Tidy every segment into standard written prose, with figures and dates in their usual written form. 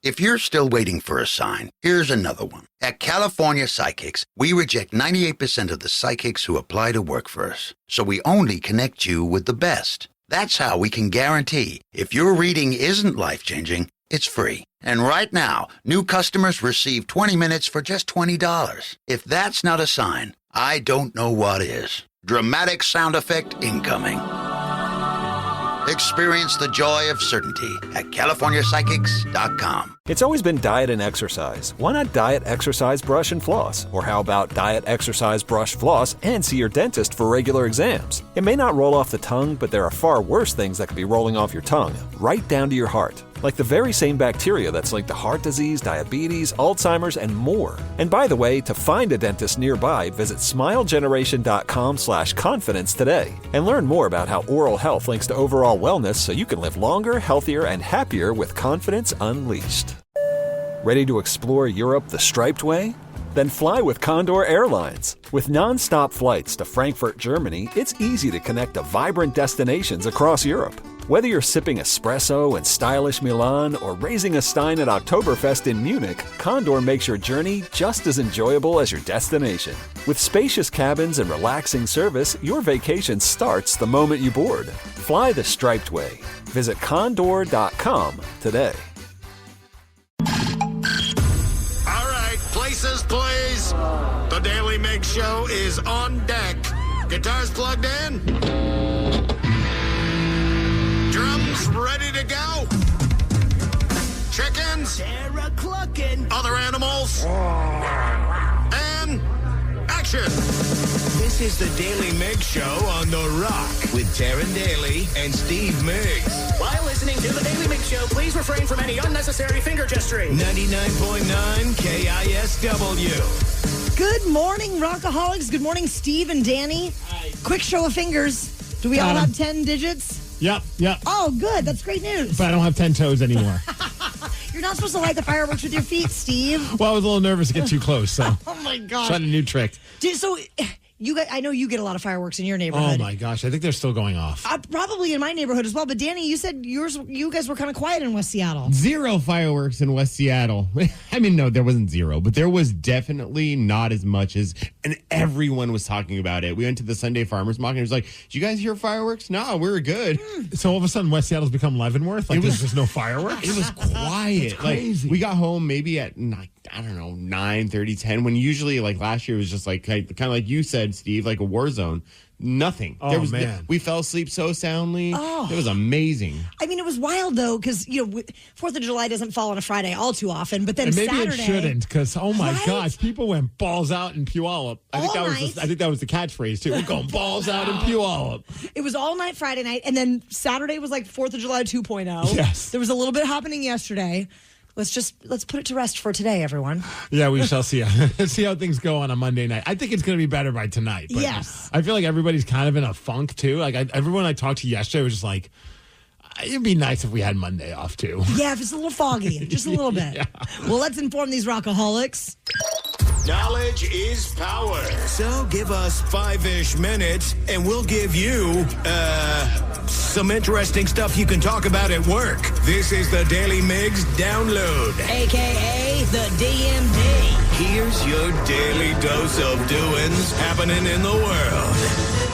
If you're still waiting for a sign, here's another one. At California Psychics, we reject 98% of the psychics who apply to work for us. So we only connect you with the best. That's how we can guarantee if your reading isn't life-changing, it's free. And right now, new customers receive 20 minutes for just $20. If that's not a sign, I don't know what is. Dramatic sound effect incoming. Experience the joy of certainty at CaliforniaPsychics.com. It's always been diet and exercise. Why not diet, exercise, brush, and floss? Or how about diet, exercise, brush, floss, and see your dentist for regular exams? It may not roll off the tongue, but there are far worse things that could be rolling off your tongue, right down to your heart. Like the very same bacteria that's linked to heart disease, diabetes, Alzheimer's, and more. And by the way, to find a dentist nearby, visit smilegeneration.com/confidence today and learn more about how oral health links to overall wellness so you can live longer, healthier, and happier with confidence unleashed. Ready to explore Europe the striped way? Then fly with Condor Airlines. With non-stop flights to Frankfurt, Germany, it's easy to connect to vibrant destinations across Europe. Whether you're sipping espresso in stylish Milan or raising a stein at Oktoberfest in Munich, Condor makes your journey just as enjoyable as your destination. With spacious cabins and relaxing service, your vacation starts the moment you board. Fly the striped way. Visit condor.com today. All right, places, please. The Daily Migs Show is on deck. Guitars plugged in. Drums ready to go. Chickens. Other animals. And action. This is the Daily Migs Show on The Rock with Taryn Daly and Steve Migs. While listening to the Daily Migs Show, please refrain from any unnecessary finger gesturing. 99.9 KISW. Good morning, Rockaholics. Good morning, Steve and Danny. Hi. Quick show of fingers. Do we all have 10 digits? Yep. Oh, good. That's great news. But I don't have 10 toes anymore. You're not supposed to light the fireworks with your feet, Steve. Well, I was a little nervous to get too close, so. Oh, my gosh. Tried a new trick. So, I know you get a lot of fireworks in your neighborhood. Oh, my gosh. I think they're still going off. Probably in my neighborhood as well. But, Danny, you said you guys were kind of quiet in West Seattle. Zero fireworks in West Seattle. I mean, no, there wasn't zero, but there was definitely not as much as, and everyone was talking about it. We went to the Sunday Farmers Market and it was like, did you guys hear fireworks? No, we were good. So all of a sudden, West Seattle's become Leavenworth? Like, there's just no fireworks? It was quiet. It's crazy. Like, we got home maybe at, I don't know, 9:30, 10, when usually, like, last year was just like kind of like you said, Steve, like a war zone. Nothing. Oh, man. We fell asleep so soundly. Oh. It was amazing. I mean, it was wild, though, because, 4th of July doesn't fall on a Friday all too often. But then and maybe Saturday. it shouldn't, because, oh, my Right? gosh, people went balls out and Puyallup. I think that was the catchphrase, too. We're going balls out and Puyallup. It was all night Friday night, and then Saturday was like 4th of July 2.0. Yes. There was a little bit happening yesterday. Let's put it to rest for today, everyone. Yeah, we shall see. See how things go on a Monday night. I think it's going to be better by tonight. But yes. I feel like everybody's kind of in a funk, too. Like, everyone I talked to yesterday was just like, it'd be nice if we had Monday off, too. Yeah, if it's a little foggy, just a little bit. Yeah. Well, let's inform these rockaholics. Knowledge is power. So give us 5-ish minutes and we'll give you, some interesting stuff you can talk about at work. This is the Daily Migs Download. AKA the DMD. Here's your daily dose of doings happening in the world.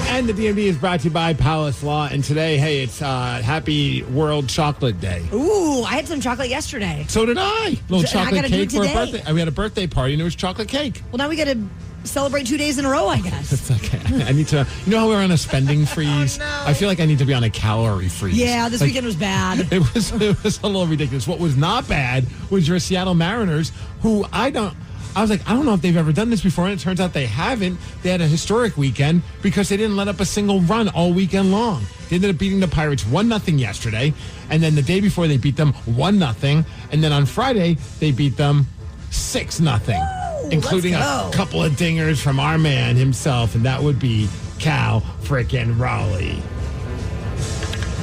And the DMD is brought to you by Palace Law. And today, hey, it's Happy World Chocolate Day. Ooh, I had some chocolate yesterday. So did I. Little chocolate gotta do cake it for a today. birthday. We had a birthday party and it was chocolate cake. Well, now we got to celebrate 2 days in a row, I guess. It's okay. I need to, how we're on a spending freeze? Oh, no. I feel like I need to be on a calorie freeze. Yeah, this weekend was bad. It was a little ridiculous. What was not bad was your Seattle Mariners, who I was like, I don't know if they've ever done this before, and it turns out they haven't. They had a historic weekend because they didn't let up a single run all weekend long. They ended up beating the Pirates 1-0 yesterday, and then the day before they beat them 1-0, and then on Friday they beat them 6-0, including a couple of dingers from our man himself, and that would be Cal frickin' Raleigh.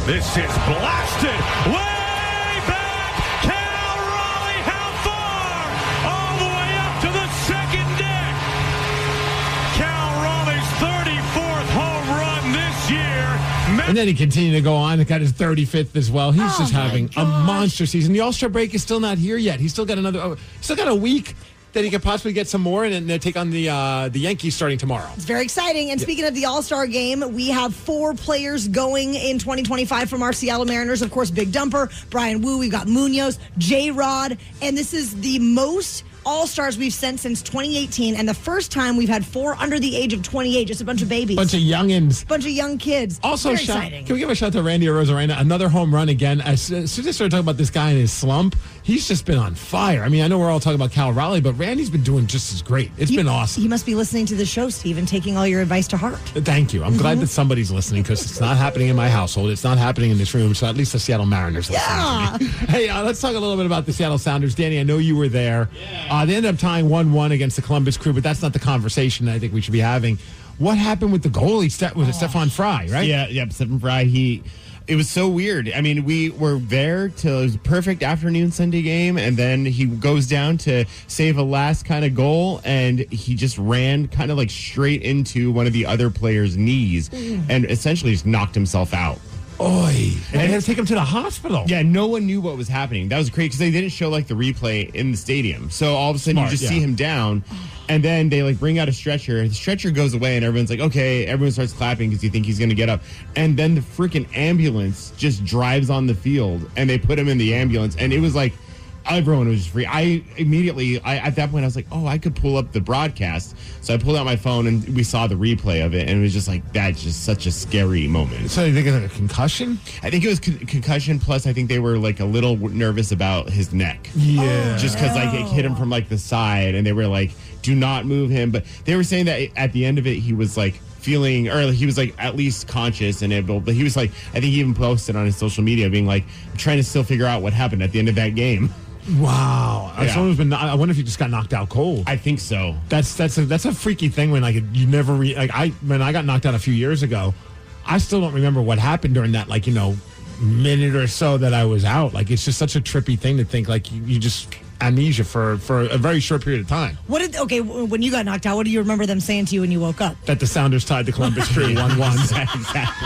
This is blasted way back. Cal Raleigh, how far? All the way up to the second deck. Cal Raleigh's 34th home run this year. And then he continued to go on and got his 35th as well. He's just having a monster season. The All-Star break is still not here yet. He's still got a week that he could possibly get some more and then take on the Yankees starting tomorrow. It's very exciting. And speaking of the All-Star game, we have 4 players going in 2025 from our Seattle Mariners. Of course, Big Dumper, Brian Wu, we've got Munoz, J-Rod, and this is the most All-Stars we've sent since 2018, and the first time we've had 4 under the age of 28, just a bunch of babies. Bunch of youngins. Bunch of young kids. Also, very exciting. Can we give a shout to Randy Arozarena? Another home run again. As soon as I started talking about this guy in his slump, he's just been on fire. I mean, I know we're all talking about Cal Raleigh, but Randy's been doing just as great. It's been awesome. He must be listening to the show, Steve, and taking all your advice to heart. Thank you. I'm glad that somebody's listening because it's not happening in my household. It's not happening in this room, so at least the Seattle Mariners listen to me. Hey, let's talk a little bit about the Seattle Sounders. Danny, I know you were there. They ended up tying 1-1 against the Columbus Crew, but that's not the conversation I think we should be having. What happened with the goalie? Was it Stefan Fry, right? Yeah, Stefan Fry. It was so weird. I mean, we were there till it was a perfect afternoon Sunday game, and then he goes down to save a last kind of goal, and he just ran kind of like straight into one of the other players' knees and essentially just knocked himself out. Oy. And they had to take him to the hospital. Yeah, no one knew what was happening. That was crazy because they didn't show like the replay in the stadium. So all of a sudden you just see him down, and then they like bring out a stretcher. The stretcher goes away, and everyone's like, okay. Everyone starts clapping because you think he's going to get up. And then the freaking ambulance just drives on the field, and they put him in the ambulance. And it was like, everyone was just free. I immediately, at that point, I was like, oh, I could pull up the broadcast. So I pulled out my phone, and we saw the replay of it, and it was just like, that's just such a scary moment. So you think it's like a concussion? I think it was concussion, plus I think they were like a little nervous about his neck. Yeah. Just because like it hit him from like the side, and they were like, do not move him. But they were saying that at the end of it, he was like feeling, or he was like at least conscious and able, but he was like, I think he even posted on his social media being like, I'm trying to still figure out what happened at the end of that game. Wow. Yeah. Someone's been. I wonder if he just got knocked out cold. I think so. That's a freaky thing when like you never when I got knocked out a few years ago, I still don't remember what happened during that minute or so that I was out. Like it's just such a trippy thing to think like you just amnesia for a very short period of time. When you got knocked out, what do you remember them saying to you when you woke up? That the Sounders tied the Columbus Crew 1-1. Exactly.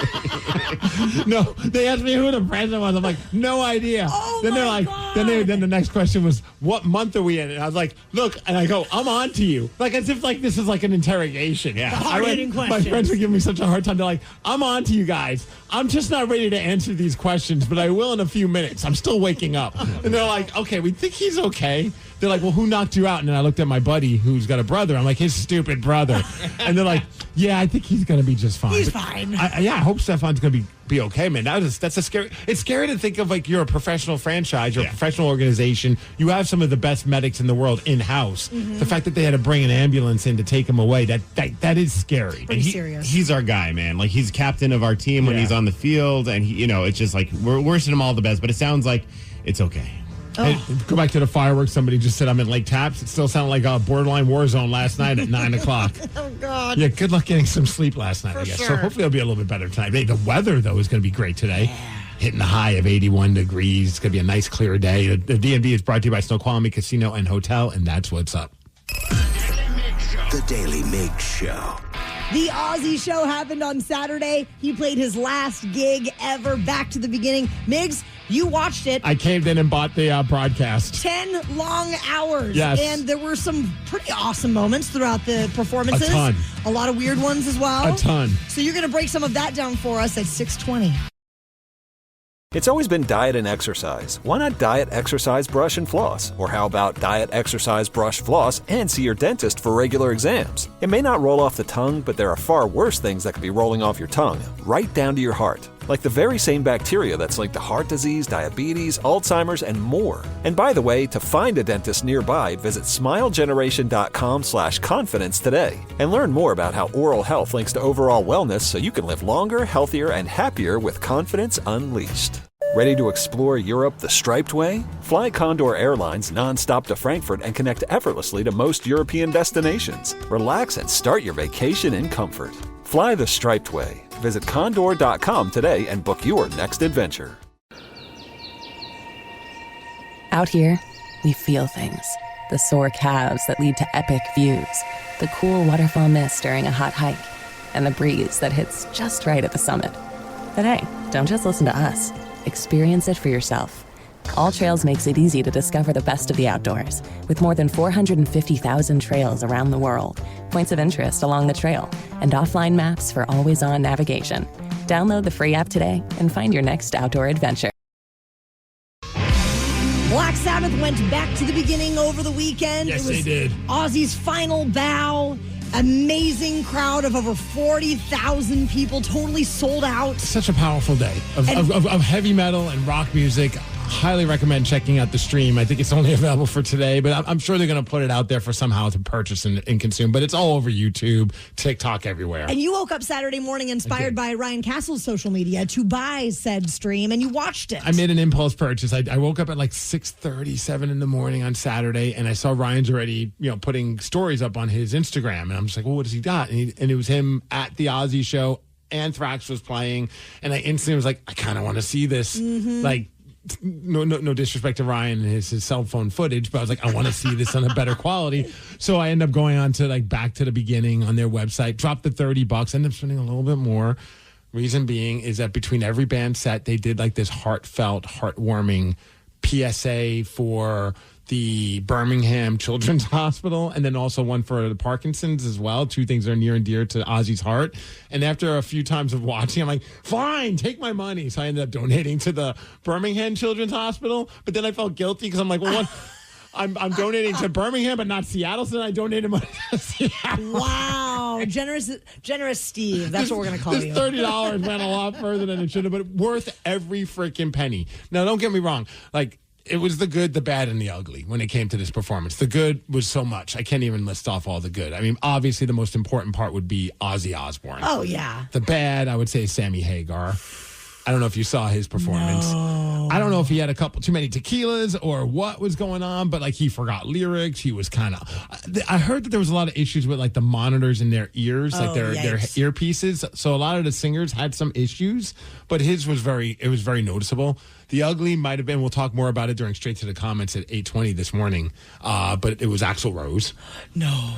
No, they asked me who the president was. I'm like, no idea. Oh, then they're like, God. then the next question was, what month are we in? And I was like, look, and I go, I'm on to you. Like as if like this is like an interrogation. Yeah. Hard-hitting My questions. friends were giving me such a hard time. They're like, I'm on to you guys. I'm just not ready to answer these questions, but I will in a few minutes. I'm still waking up. And they're like, okay, we think he's okay. They're like, well, who knocked you out? And then I looked at my buddy who's got a brother. I'm like, his stupid brother. And they're like, yeah, I think he's going to be just fine. He's fine. I hope Stefan's going to be okay, man. That's a scary. It's scary to think of like you're a professional franchise, you're a professional organization. You have some of the best medics in the world in house. Mm-hmm. The fact that they had to bring an ambulance in to take him away, that is scary. Pretty serious. He's our guy, man. Like he's captain of our team when he's on the field, and he, it's just like we're wishing him all the best. But it sounds like it's okay. Hey, go back to the fireworks. Somebody just said I'm in Lake Tapps. It still sounded like a borderline war zone last night at 9 o'clock. Oh, God. Yeah, good luck getting some sleep last night, I guess. Sure. So hopefully it'll be a little bit better tonight. Hey, the weather, though, is going to be great today. Hitting the high of 81 degrees. It's going to be a nice, clear day. The DMV is brought to you by Snoqualmie Casino and Hotel, and that's what's up. The Daily Migs Show. The Aussie show happened on Saturday. He played his last gig ever, back to the beginning. Migs, you watched it. I caved in and bought the broadcast. 10 long hours. Yes. And there were some pretty awesome moments throughout the performances. A ton. A lot of weird ones as well. A ton. So you're going to break some of that down for us at 6:20. It's always been diet and exercise. Why not diet, exercise, brush, and floss? Or how about diet, exercise, brush, floss, and see your dentist for regular exams? It may not roll off the tongue, but there are far worse things that could be rolling off your tongue, right down to your heart. Like the very same bacteria that's linked to heart disease, diabetes, Alzheimer's, and more. And by the way, to find a dentist nearby, visit smilegeneration.com/confidence today. And learn more about how oral health links to overall wellness so you can live longer, healthier, and happier with confidence unleashed. Ready to explore Europe the striped way? Fly Condor Airlines nonstop to Frankfurt and connect effortlessly to most European destinations. Relax and start your vacation in comfort. Fly the striped way. Visit condor.com today and book your next adventure. Out here, we feel things. The sore calves that lead to epic views, the cool waterfall mist during a hot hike, and the breeze that hits just right at the summit. But hey, don't just listen to us. Experience it for yourself. All Trails makes it easy to discover the best of the outdoors, with more than 450,000 trails around the world, points of interest along the trail, and offline maps for always-on navigation. Download the free app today and find your next outdoor adventure. Black Sabbath went back to the beginning over the weekend. Yes, it was they did. Ozzy's final bow. Amazing crowd of over 40,000 people, totally sold out. Such a powerful day of heavy metal and rock music. Highly recommend checking out the stream. I think it's only available for today, but I'm sure they're going to put it out there for somehow to purchase and consume. But it's all over YouTube, TikTok, everywhere. And you woke up Saturday morning inspired by Ryan Castle's social media to buy said stream, and you watched it. I made an impulse purchase. I woke up at like 6:37 in the morning on Saturday, and I saw Ryan's already, putting stories up on his Instagram, and I'm just like, well, what has he got? And it was him at the Ozzy show. Anthrax was playing, and I instantly was like, I kind of want to see this. Like, no disrespect to Ryan and his cell phone footage, but I was like, I want to see this on a better quality. So I end up going on to back to the beginning on their website, dropped the $30, end up spending a little bit more. Reason being is that between every band set, they did this heartfelt, heartwarming PSA for the Birmingham Children's Hospital, and then also one for the Parkinson's as well. Two things that are near and dear to Ozzy's heart. And after a few times of watching, I'm like, fine, take my money. So I ended up donating to the Birmingham Children's Hospital. But then I felt guilty because I'm like, well, I'm donating to Birmingham, but not Seattle. So then I donated money to Seattle. Wow. Generous Steve. That's what we're going to call this you. $30 went a lot further than it should have, but worth every freaking penny. Now, don't get me wrong. It was the good, the bad, and the ugly when it came to this performance. The good was so much. I can't even list off all the good. I mean, obviously, the most important part would be Ozzy Osbourne. Oh, yeah. The bad, I would say, is Sammy Hagar. I don't know if you saw his performance. No. I don't know if he had a couple too many tequilas or what was going on, but he forgot lyrics. He was kind of. I heard that there was a lot of issues with the monitors in their ears, their earpieces. So a lot of the singers had some issues, but his was very noticeable. The ugly might have been. We'll talk more about it during Straight to the Comments at 8:20 this morning. But it was Axl Rose. No.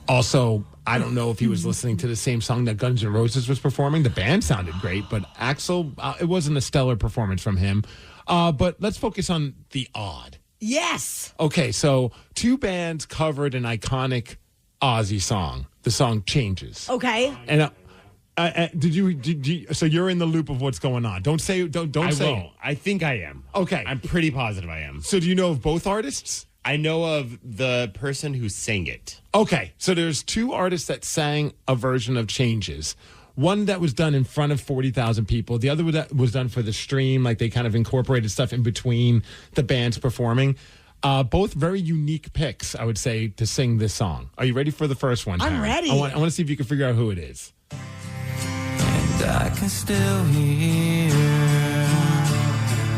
Also, I don't know if he was listening to the same song that Guns N' Roses was performing. The band sounded great, but Axl, it wasn't a stellar performance from him. But let's focus on the odd. Yes. Okay, so two bands covered an iconic Ozzy song. The song Changes. Okay. And did you? So you're in the loop of what's going on. Don't say. Don't I say. will. I think I am. Okay. I'm pretty positive I am. So do you know of both artists? I know of the person who sang it. Okay, so there's two artists that sang a version of Changes. One that was done in front of 40,000 people. The other that was done for the stream, they kind of incorporated stuff in between the bands performing. Both very unique picks, I would say, to sing this song. Are you ready for the first one, Taryn? I'm ready. I want to see if you can figure out who it is. And I can still hear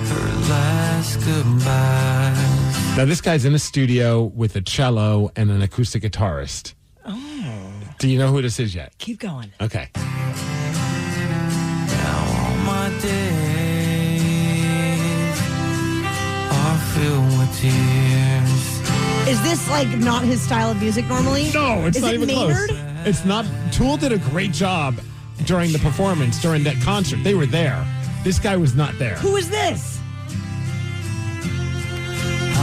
her last goodbye. Now, this guy's in a studio with a cello and an acoustic guitarist. Oh. Do you know who this is yet? Keep going. Okay. Now all my days are filled with tears. Is this not his style of music normally? No, it's is not it even Maynard? close. It's not. Tool did a great job during the performance, during that concert. They were there. This guy was not there. Who is this?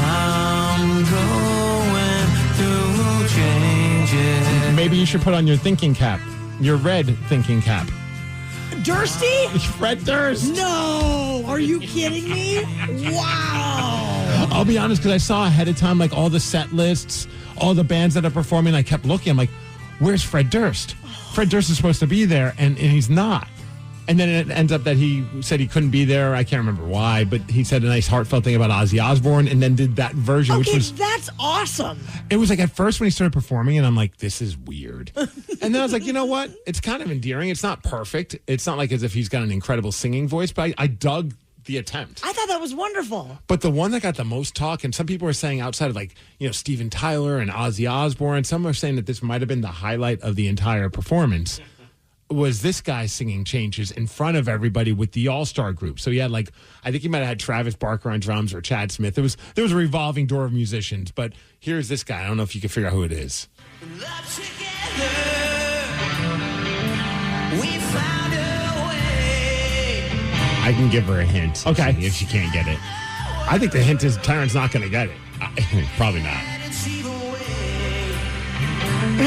I'm going through changes. Maybe you should put on your thinking cap. Your red thinking cap. Dursty? Fred Durst. No. Are you kidding me? Wow. I'll be honest, because I saw ahead of time, all the set lists, all the bands that are performing. I kept looking. I'm like, where's Fred Durst? Fred Durst is supposed to be there, and he's not. And then it ends up that he said he couldn't be there. I can't remember why, but he said a nice heartfelt thing about Ozzy Osbourne, and then did that version, which was... that's awesome. It was at first when he started performing, and I'm like, this is weird. And then I was like, you know what? It's kind of endearing. It's not perfect. It's not as if he's got an incredible singing voice, but I dug the attempt. I thought that was wonderful. But the one that got the most talk, and some people are saying outside of Steven Tyler and Ozzy Osbourne, some are saying that this might have been the highlight of the entire performance, was this guy singing Changes in front of everybody with the all-star group. So he had I think he might have had Travis Barker on drums or Chad Smith. There was a revolving door of musicians, but here's this guy. I don't know if you can figure out who it is. Love together, we found a way. I can give her a hint. Okay. If she can't get it. I think the hint is Taryn's not going to get it. Probably not.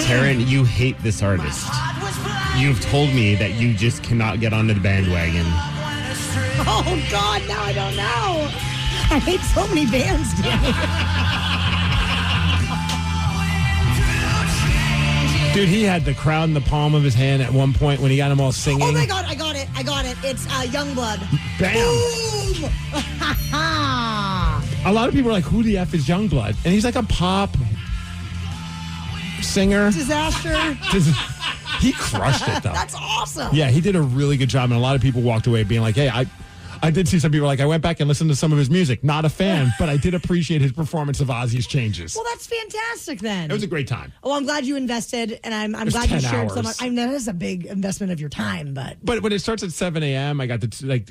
Taryn, you hate this artist. You've told me that you just cannot get onto the bandwagon. Oh, God, now I don't know. I hate so many bands, Danny. Dude, he had the crowd in the palm of his hand at one point when he got them all singing. Oh, my God, I got it. It's Youngblood. Bam. Boom! A lot of people are like, who the F is Youngblood? And he's like a pop singer. Disaster. He crushed it, though. That's awesome. Yeah, he did a really good job. And a lot of people walked away being like, hey, I did see some people like, I went back and listened to some of his music. Not a fan, but I did appreciate his performance of Ozzy's Changes. Well, that's fantastic then. It was a great time. Oh, I'm glad you invested, and I'm glad you shared so much. I mean, that is a big investment of your time, but when it starts at 7 a.m., I got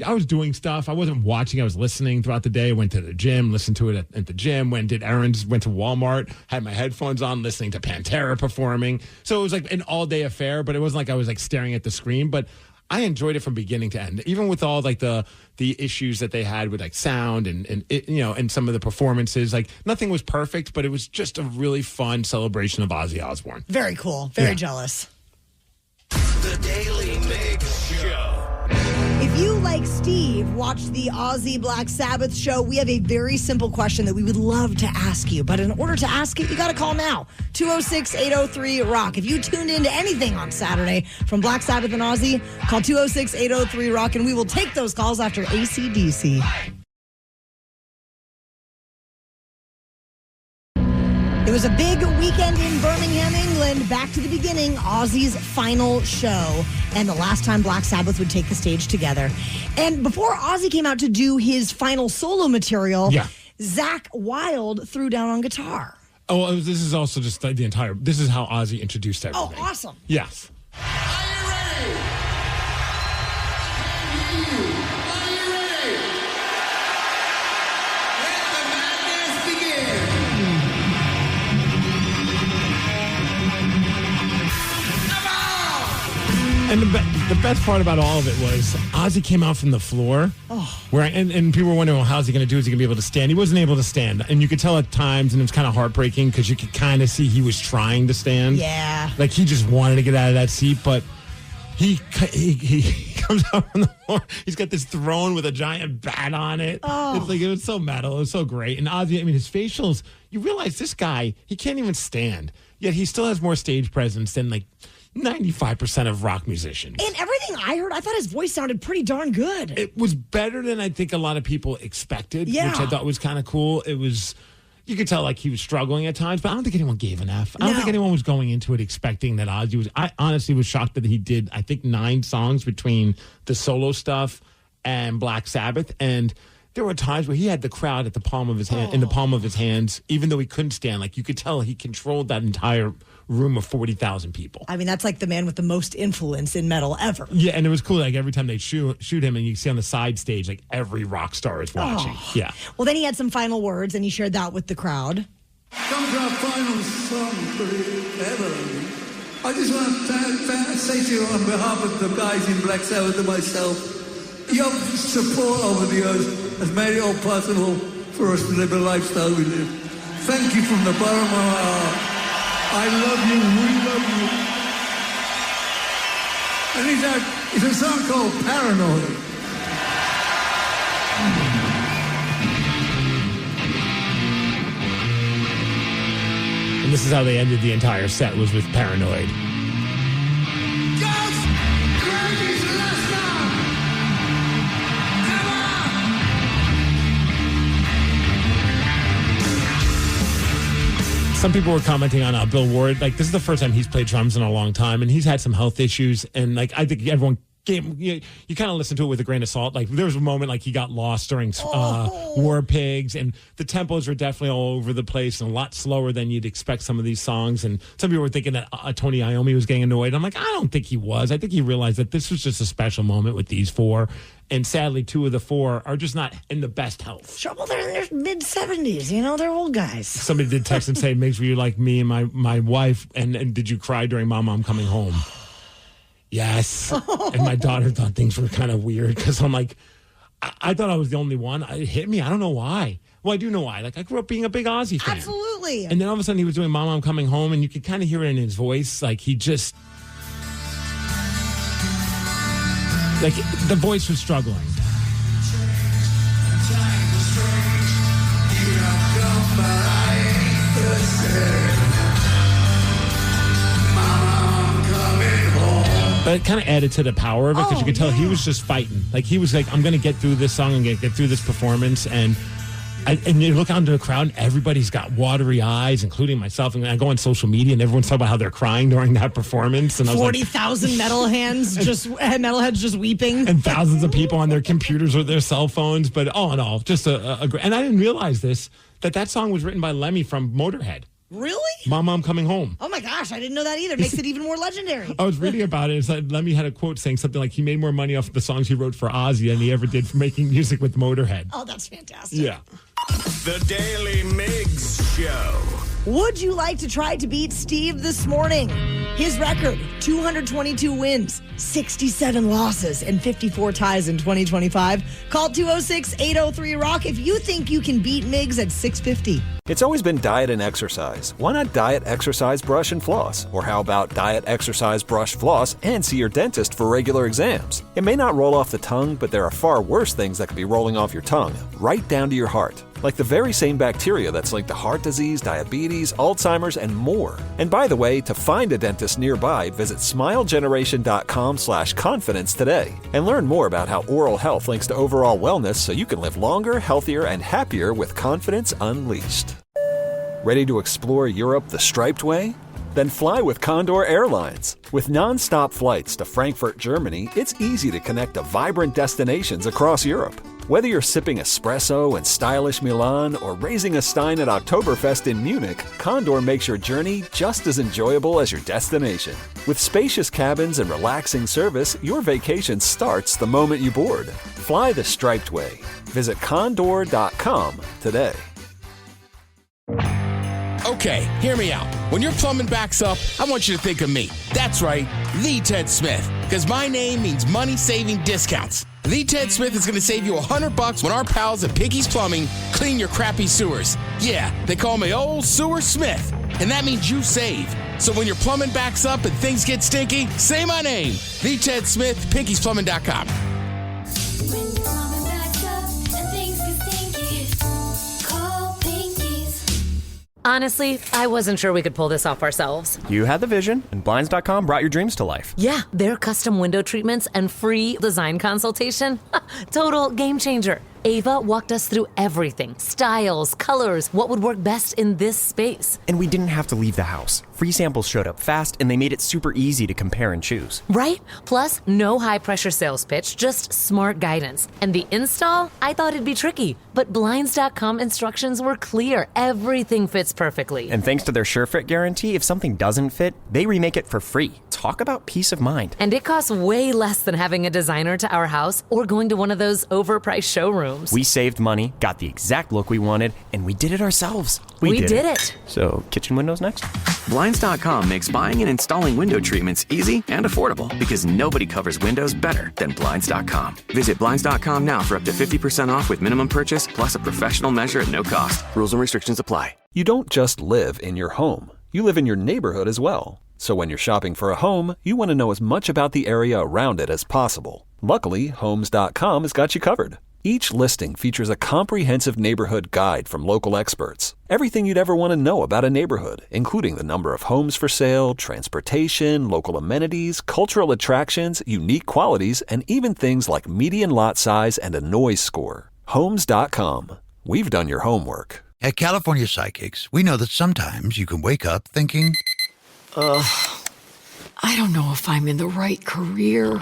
I was doing stuff. I wasn't watching. I was listening throughout the day. I went to the gym, listened to it at the gym, did errands, went to Walmart, had my headphones on, listening to Pantera performing. So it was like an all-day affair, but it wasn't like I was like staring at the screen, but I enjoyed it from beginning to end, even with all like the issues that they had with like sound and it, and some of the performances. Like nothing was perfect, but it was just a really fun celebration of Ozzy Osbourne. Very cool. Very jealous. The Daily Migs Show. If you, like Steve, watch the Ozzy Black Sabbath show, we have a very simple question that we would love to ask you. But in order to ask it, you got to call now. 206-803-ROCK. If you tuned into anything on Saturday from Black Sabbath and Ozzy, call 206-803-ROCK, and we will take those calls after AC/DC. It was a big weekend in Birmingham, England. Back to the beginning, Ozzy's final show, and the last time Black Sabbath would take the stage together. And before Ozzy came out to do his final solo material, Zakk Wylde threw down on guitar. Oh, this is also just the entire. This is how Ozzy introduced everything. Oh, awesome! Yes. And the best part about all of it was Ozzy came out from the floor, and people were wondering, well, how's he going to do? Is he going to be able to stand? He wasn't able to stand, and you could tell at times, and it was kind of heartbreaking because you could kind of see he was trying to stand. Yeah, like he just wanted to get out of that seat, but he comes out from the floor. He's got this throne with a giant bat on it. Oh. It's like it was so metal. It was so great. And Ozzy, I mean, his facials. You realize this guy, he can't even stand, yet he still has more stage presence than like 95% of rock musicians. And everything I heard, I thought his voice sounded pretty darn good. It was better than I think a lot of people expected, Yeah. which I thought was kind of cool. It was, you could tell like he was struggling at times, but I don't think anyone gave an F. I don't think anyone was going into it expecting that Ozzy was. I honestly was shocked that he did, I think, 9 songs between the solo stuff and Black Sabbath. And there were times where he had the crowd at the palm of his hand, in the palm of his hands, even though he couldn't stand. Like you could tell he controlled that entire room of 40,000 people. I mean, that's like the man with the most influence in metal ever. Yeah, and it was cool. Like every time they shoot him, and you see on the side stage, like every rock star is watching. Yeah. Well, then he had some final words, and he shared that with the crowd. Come to our final song for ever. I just want to say to you on behalf of the guys in Black Sabbath and myself, your support over the years has made it all possible for us to live the lifestyle we live. Thank you from the bottom of my heart. I love you, we love you. And it's a song called Paranoid. And this is how they ended the entire set, was with Paranoid. Some people were commenting on Bill Ward. Like, this is the first time he's played drums in a long time, and he's had some health issues. And, like, I think everyone you kind of listen to it with a grain of salt. Like, there was a moment, like, he got lost during War Pigs, and the tempos were definitely all over the place and a lot slower than you'd expect some of these songs. And some people were thinking that Tony Iommi was getting annoyed. I'm like, I don't think he was. I think he realized that this was just a special moment with these 4. And sadly, 2 of the 4 are just not in the best health. Sure, well, they're in their mid-70s. They're old guys. Somebody did text and say, Migs, were you like me and my wife? And did you cry during Mama, I'm Coming Home? Yes. And my daughter thought things were kind of weird because I'm like, I thought I was the only one. It hit me. I don't know why. Well, I do know why. Like, I grew up being a big Ozzy fan. Absolutely. And then all of a sudden he was doing Mama, I'm Coming Home, and you could kind of hear it in his voice. Like, he just... Like, the voice was struggling. But it kind of added to the power of it because you could tell he was just fighting. Like, he was like, I'm going to get through this song and get through this performance. And you look out into the crowd, and everybody's got watery eyes, including myself. And I go on social media, and everyone's talking about how they're crying during that performance. And 40,000 metalheads just weeping. And thousands of people on their computers or their cell phones. But all in all, just a great. And I didn't realize that song was written by Lemmy from Motorhead. Really? Mama, I'm Coming Home. Oh my gosh, I didn't know that either. Makes it even more legendary. I was reading about it. It's like Lemmy had a quote saying something like he made more money off the songs he wrote for Ozzy than he ever did for making music with Motorhead. Oh, that's fantastic. Yeah. The Daily Migs Show. Would you like to try to beat Steve this morning? His record, 222 wins, 67 losses, and 54 ties in 2025. Call 206-803-ROCK if you think you can beat Migs at 650. It's always been diet and exercise. Why not diet, exercise, brush, and floss? Or how about diet, exercise, brush, floss, and see your dentist for regular exams? It may not roll off the tongue, but there are far worse things that could be rolling off your tongue, right down to your heart. Like the very same bacteria that's linked to heart disease, diabetes, Alzheimer's, and more. And by the way, to find a dentist nearby, visit smilegeneration.com/confidence today and learn more about how oral health links to overall wellness so you can live longer, healthier, and happier with confidence unleashed. Ready to explore Europe the striped way? Then fly with Condor Airlines. With non-stop flights to Frankfurt, Germany, it's easy to connect to vibrant destinations across Europe. Whether you're sipping espresso in stylish Milan or raising a stein at Oktoberfest in Munich, Condor makes your journey just as enjoyable as your destination. With spacious cabins and relaxing service, your vacation starts the moment you board. Fly the striped way. Visit condor.com today. Okay, hear me out. When your plumbing backs up, I want you to think of me. That's right, the Ted Smith. Because my name means money-saving discounts. The Ted Smith is going to save you $100 when our pals at Piggy's Plumbing clean your crappy sewers. Yeah, they call me Old Sewer Smith. And that means you save. So when your plumbing backs up and things get stinky, say my name. The Ted Smith, Pinky'sPlumbing.com. Honestly, I wasn't sure we could pull this off ourselves. You had the vision, and Blinds.com brought your dreams to life. Yeah, their custom window treatments and free design consultation. Total game changer. Ava walked us through everything. Styles, colors, what would work best in this space. And we didn't have to leave the house. Free samples showed up fast, and they made it super easy to compare and choose. Right? Plus, no high-pressure sales pitch, just smart guidance. And the install? I thought it'd be tricky. But Blinds.com instructions were clear. Everything fits perfectly. And thanks to their SureFit guarantee, if something doesn't fit, they remake it for free. Talk about peace of mind. And it costs way less than having a designer to our house or going to one of those overpriced showrooms. We saved money, got the exact look we wanted, and we did it ourselves. We did it. So, kitchen windows next? Blinds.com makes buying and installing window treatments easy and affordable because nobody covers windows better than Blinds.com. Visit Blinds.com now for up to 50% off with minimum purchase plus a professional measure at no cost. Rules and restrictions apply. You don't just live in your home. You live in your neighborhood as well. So when you're shopping for a home, you want to know as much about the area around it as possible. Luckily, Homes.com has got you covered. Each listing features a comprehensive neighborhood guide from local experts. Everything you'd ever want to know about a neighborhood, including the number of homes for sale, transportation, local amenities, cultural attractions, unique qualities, and even things like median lot size and a noise score. Homes.com. We've done your homework. At California Psychics, we know that sometimes you can wake up thinking, I don't know if I'm in the right career.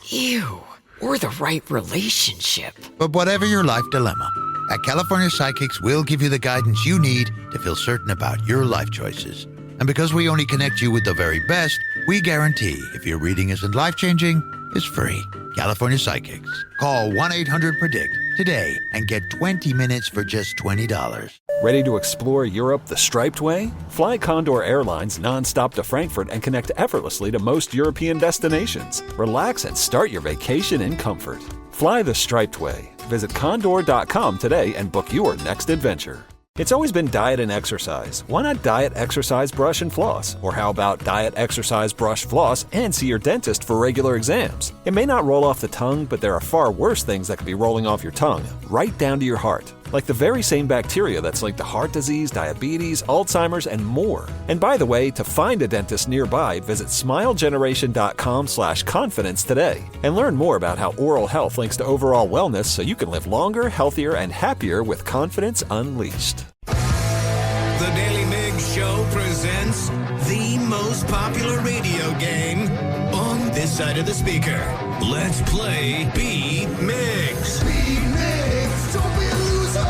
Ew. Or the right relationship. But whatever your life dilemma, at California Psychics, we'll give you the guidance you need to feel certain about your life choices. And because we only connect you with the very best, we guarantee if your reading isn't life-changing, it's free. California Psychics. Call 1-800-PREDICT today and get 20 minutes for just $20. Ready to explore Europe the striped way? Fly Condor Airlines nonstop to Frankfurt and connect effortlessly to most European destinations. Relax and start your vacation in comfort. Fly the striped way. Visit Condor.com today and book your next adventure. It's always been diet and exercise. Why not diet, exercise, brush, and floss? Or how about diet, exercise, brush, floss, and see your dentist for regular exams? It may not roll off the tongue, but there are far worse things that could be rolling off your tongue, right down to your heart. Like the very same bacteria that's linked to heart disease, diabetes, Alzheimer's, and more. And by the way, to find a dentist nearby, visit smilegeneration.com/confidence today and learn more about how oral health links to overall wellness so you can live longer, healthier, and happier with confidence unleashed. The Daily Migs Show presents the most popular radio game on this side of the speaker. Let's play Beat Migs. Beat Migs, don't be a loser.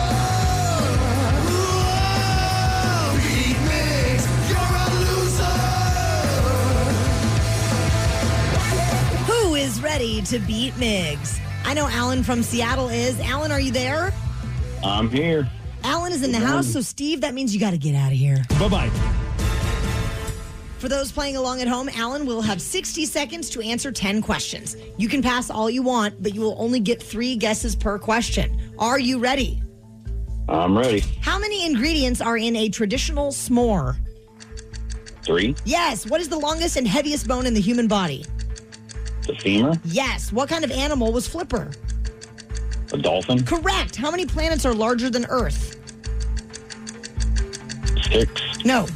Whoa! Beat Migs, you're a loser. Who is ready to beat Migs? I know Alan from Seattle is. Alan, are you there? I'm here. Alan is in the house, so Steve, that means you got to get out of here. Bye-bye. For those playing along at home, Alan will have 60 seconds to answer 10 questions. You can pass all you want, but you will only get 3 guesses per question. Are you ready? I'm ready. How many ingredients are in a traditional s'more? 3. Yes. What is the longest and heaviest bone in the human body? The femur. Yes. What kind of animal was Flipper? A dolphin. Correct. How many planets are larger than Earth? 6. No.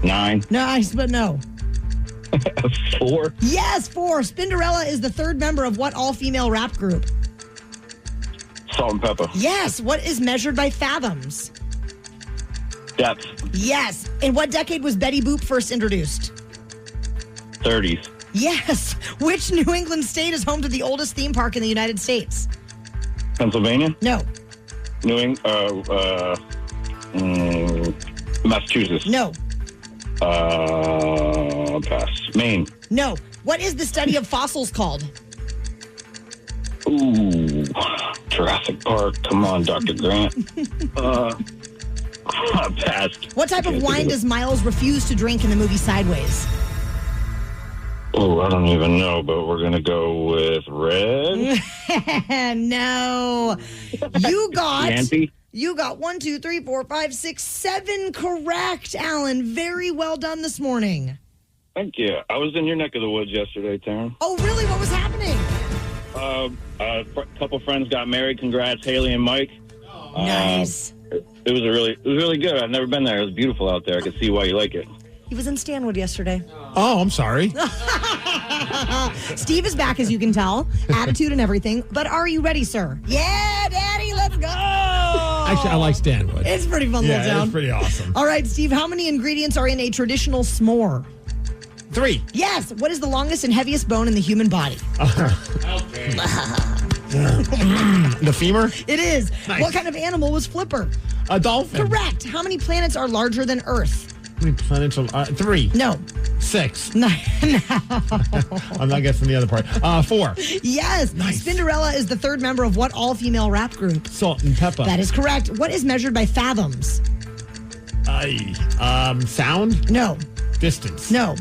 9. Nice, but no. 4. Yes, 4. Spinderella is the third member of what all-female rap group? Salt and pepper. Yes. What is measured by fathoms? Depth. Yes. In what decade was Betty Boop first introduced? 30s. Yes. Which New England state is home to the oldest theme park in the United States? Pennsylvania. No. New England. Massachusetts. No. Pass. Maine. No. What is the study of fossils called? Ooh. Jurassic Park. Come on, Dr. Grant. Passed. What type of wine does Miles refuse to drink in the movie Sideways? Oh, I don't even know, but we're going to go with red. No. You got... Yankee? You got 1, 2, 3, 4, 5, 6, 7 correct, Alan. Very well done this morning. Thank you. I was in your neck of the woods yesterday, Taryn. Oh, really? What was happening? A couple friends got married. Congrats, Haley and Mike. Nice. It was really good. I've never been there. It was beautiful out there. I could see why you like it. He was in Stanwood yesterday. Oh, I'm sorry. Steve is back, as you can tell. Attitude and everything. But are you ready, sir? Yeah, Daddy, let's go. Actually, I like Stanwood. It's pretty fun little town. It's pretty awesome. All right, Steve, how many ingredients are in a traditional s'more? 3. Yes. What is the longest and heaviest bone in the human body? Okay. The femur? It is. Nice. What kind of animal was Flipper? A dolphin. Correct. How many planets are larger than Earth? How many planets are... 3. No. 6. No. I'm not guessing the other part. 4. Yes. Nice. Spinderella is the third member of what all-female rap group? Salt and pepper. That is correct. What is measured by fathoms? Sound? No. Distance? No.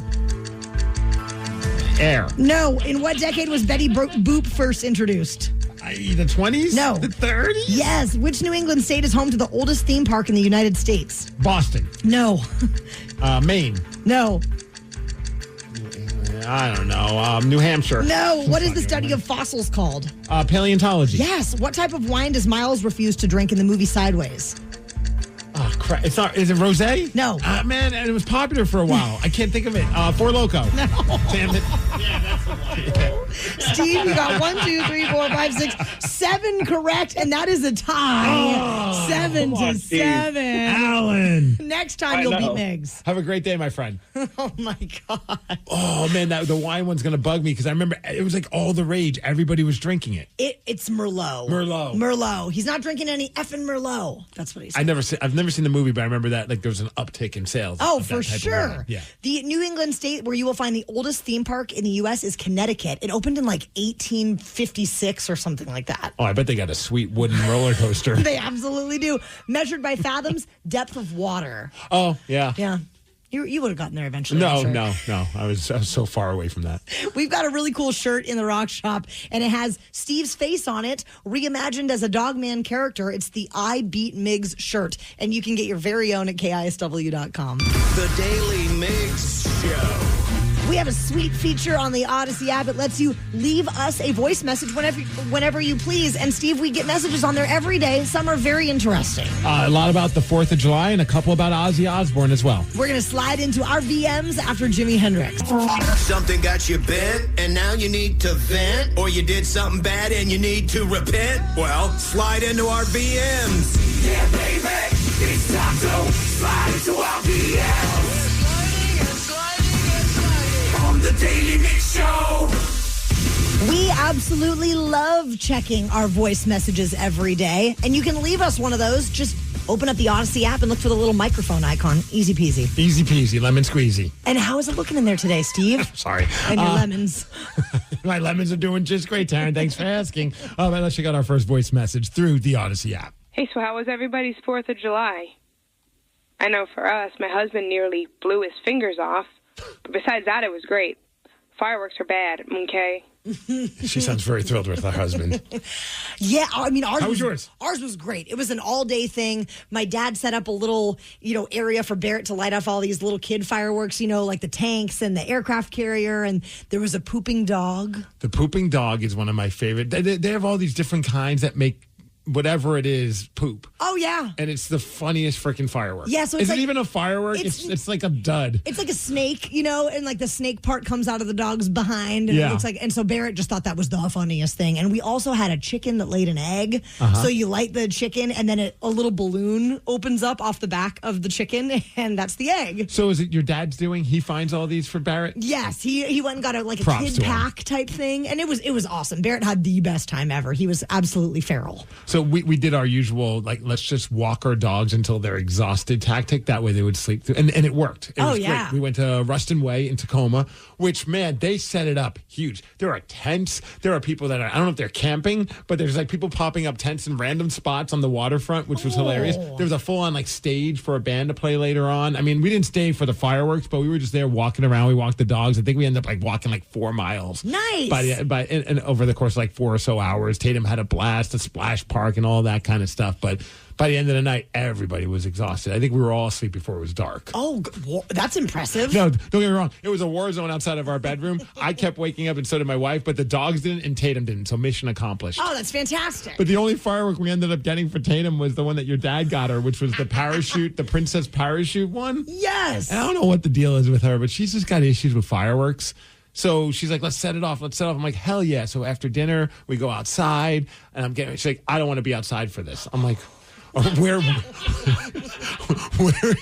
Air? No. In what decade was Betty Boop first introduced? The 20s? No. The 30s? Yes. Which New England state is home to the oldest theme park in the United States? Boston? No. Maine? No. I don't know. New Hampshire? No. What is the study of fossils called? Paleontology? Yes. What type of wine does Miles refuse to drink in the movie Sideways? Oh, crap. It's not. Is it rosé? No. Man, and it was popular for a while. I can't think of it. Four Loko. No. Damn it. Yeah, that's the one. Steve, you got 1, 2, 3, 4, 5, 6, 7 correct, and that is a tie. 7 to 7. Alan. Next time you'll beat Migs. Have a great day, my friend. Oh my God. Oh man, the wine one's gonna bug me because I remember it was like all the rage. Everybody was drinking it. It's Merlot. Merlot. He's not drinking any effing Merlot. That's what he said. I've never seen the movie, but I remember that like there was an uptick in sales. Oh, of for that type of sure. wine. Yeah. The New England state where you will find the oldest theme park in the U.S. is Connecticut. It opened in like 1856 or something like that. Oh, I bet they got a sweet wooden roller coaster. They absolutely do. Measured by fathoms, depth of water. Oh, yeah. Yeah. You would have gotten there eventually. I'm sure. No. I was so far away from that. We've got a really cool shirt in the Rock Shop, and it has Steve's face on it, reimagined as a Dogman character. It's the I Beat Migs shirt, and you can get your very own at KISW.com. The Daily Migs Show. We have a sweet feature on the Odyssey app. It lets you leave us a voice message whenever you please. And Steve, we get messages on there every day. Some are very interesting. A lot about the 4th of July and a couple about Ozzy Osbourne as well. We're going to slide into our VMs after Jimi Hendrix. Something got you bent, and now you need to vent, or you did something bad and you need to repent? Well, slide into our VMs. Yeah, baby, it's time to slide into our VMs. On the Daily Mix Show. We absolutely love checking our voice messages every day, and you can leave us one of those. Just open up the Odyssey app and look for the little microphone icon. Easy peasy. Easy peasy, lemon squeezy. And how is it looking in there today, Steve? Sorry. And your lemons. My lemons are doing just great, Taryn. Thanks for asking. Let's check out our first voice message through the Odyssey app. Hey, so how was everybody's 4th of July? I know for us, my husband nearly blew his fingers off. But besides that, it was great. Fireworks are bad, okay? She sounds very thrilled with her husband. Yeah, I mean, How was yours? Ours was great. It was an all-day thing. My dad set up a little, area for Barrett to light off all these little kid fireworks, like the tanks and the aircraft carrier, and there was a pooping dog. The pooping dog is one of my favorite. They have all these different kinds that make whatever it is poop. Oh, yeah. And it's the funniest freaking firework. Yeah, so it's is like, it even a firework? It's like a dud. It's like a snake, and like the snake part comes out of the dog's behind. And Yeah. It looks like, and so Barrett just thought that was the funniest thing. And we also had a chicken that laid an egg. So you light the chicken, and then a little balloon opens up off the back of the chicken, and that's the egg. So is it your dad's doing? He finds all these for Barrett? Yes, he went and got a Props kid to him. pack type thing, and it was awesome. Barrett had the best time ever. He was absolutely feral. So we did our usual, let's just walk our dogs until they're exhausted tactic. That way they would sleep through. And it worked. It was yeah. great. We went to Ruston Way in Tacoma, which, man, they set it up huge. There are tents. There are people that I don't know if they're camping, but there's people popping up tents in random spots on the waterfront, which was hilarious. There was a full-on stage for a band to play later on. I mean, we didn't stay for the fireworks, but we were just there walking around. We walked the dogs. I think we ended up walking 4 miles. Nice. And over the course of 4 or so hours. Tatum had a blast, a splash park, and all that kind of stuff. But by the end of the night, everybody was exhausted. I think we were all asleep before it was dark. Oh, that's impressive. No, don't get me wrong. It was a war zone outside of our bedroom. I kept waking up, and so did my wife, but the dogs didn't, and Tatum didn't. So mission accomplished. Oh, that's fantastic. But the only firework we ended up getting for Tatum was the one that your dad got her, which was the parachute, the princess parachute one. Yes. And I don't know what the deal is with her, but she's just got issues with fireworks. So she's like, let's set it off. Let's set it off. I'm like, hell yeah. So after dinner, we go outside, and she's like, I don't want to be outside for this. I'm like, where are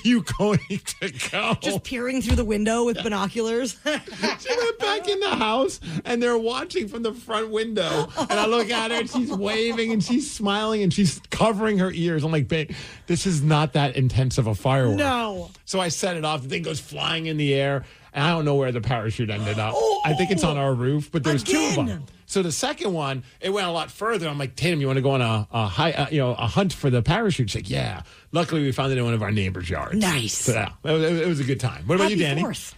you going to go? Just peering through the window with binoculars. She went back in the house, and they're watching from the front window. And I look at her, and she's waving, and she's smiling, and she's covering her ears. I'm like, babe, this is not that intense of a firework. No. So I set it off. The thing goes flying in the air, and I don't know where the parachute ended up. I think it's on our roof, but there's two of them. So the second one, it went a lot further. I'm like, Tatum, you want to go on a hunt for the parachute? She's like, yeah. Luckily, we found it in one of our neighbors' yards. Nice. So yeah, it was a good time. What about you, Danny? 4th.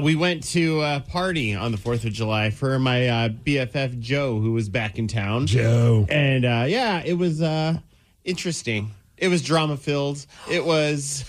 We went to a party on the 4th of July for my BFF Joe, who was back in town. Joe. And it was interesting. It was drama-filled. It was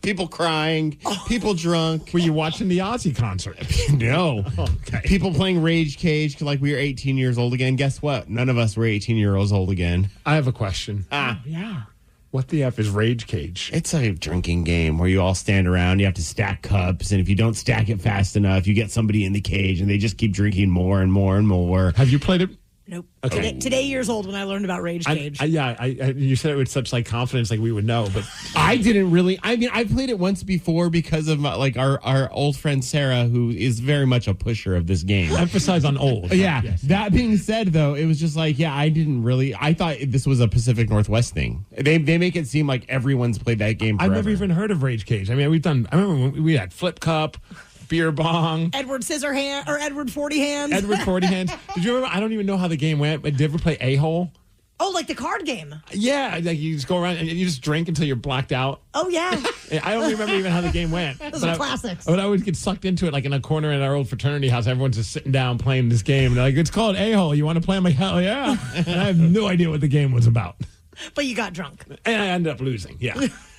people crying, people drunk. Were you watching the Ozzy concert? No. Okay. People playing Rage Cage like we were 18 years old again. Guess what? None of us were 18 years old again. I have a question. Yeah. What the F is Rage Cage? It's a drinking game where you all stand around. You have to stack cups, and if you don't stack it fast enough, you get somebody in the cage, and they just keep drinking more and more and more. Have you played it? Nope. Okay. Today years old when I learned about Rage Cage. You said it with such confidence, we would know, but I didn't really. I mean, I played it once before because of our old friend Sarah, who is very much a pusher of this game. Emphasize on old. Yeah. Yes. That being said, though, it was just I didn't really. I thought this was a Pacific Northwest thing. They make it seem like everyone's played that game forever. I've never even heard of Rage Cage. I mean, I remember when we had Flip Cup, Beer Bong. Edward Scissorhand or Edward 40 Hands. Edward 40 Hands. Did you remember? I don't even know how the game went, but did you ever play A-Hole? Oh, like the card game. Yeah, like you just go around and you just drink until you're blacked out. Oh, yeah. I don't remember even how the game went. Those are classics. I would always get sucked into it, like in a corner in our old fraternity house. Everyone's just sitting down playing this game. And they're like, it's called A-Hole. You want to play? I'm like, hell yeah. And I have no idea what the game was about. But you got drunk. And I ended up losing, yeah.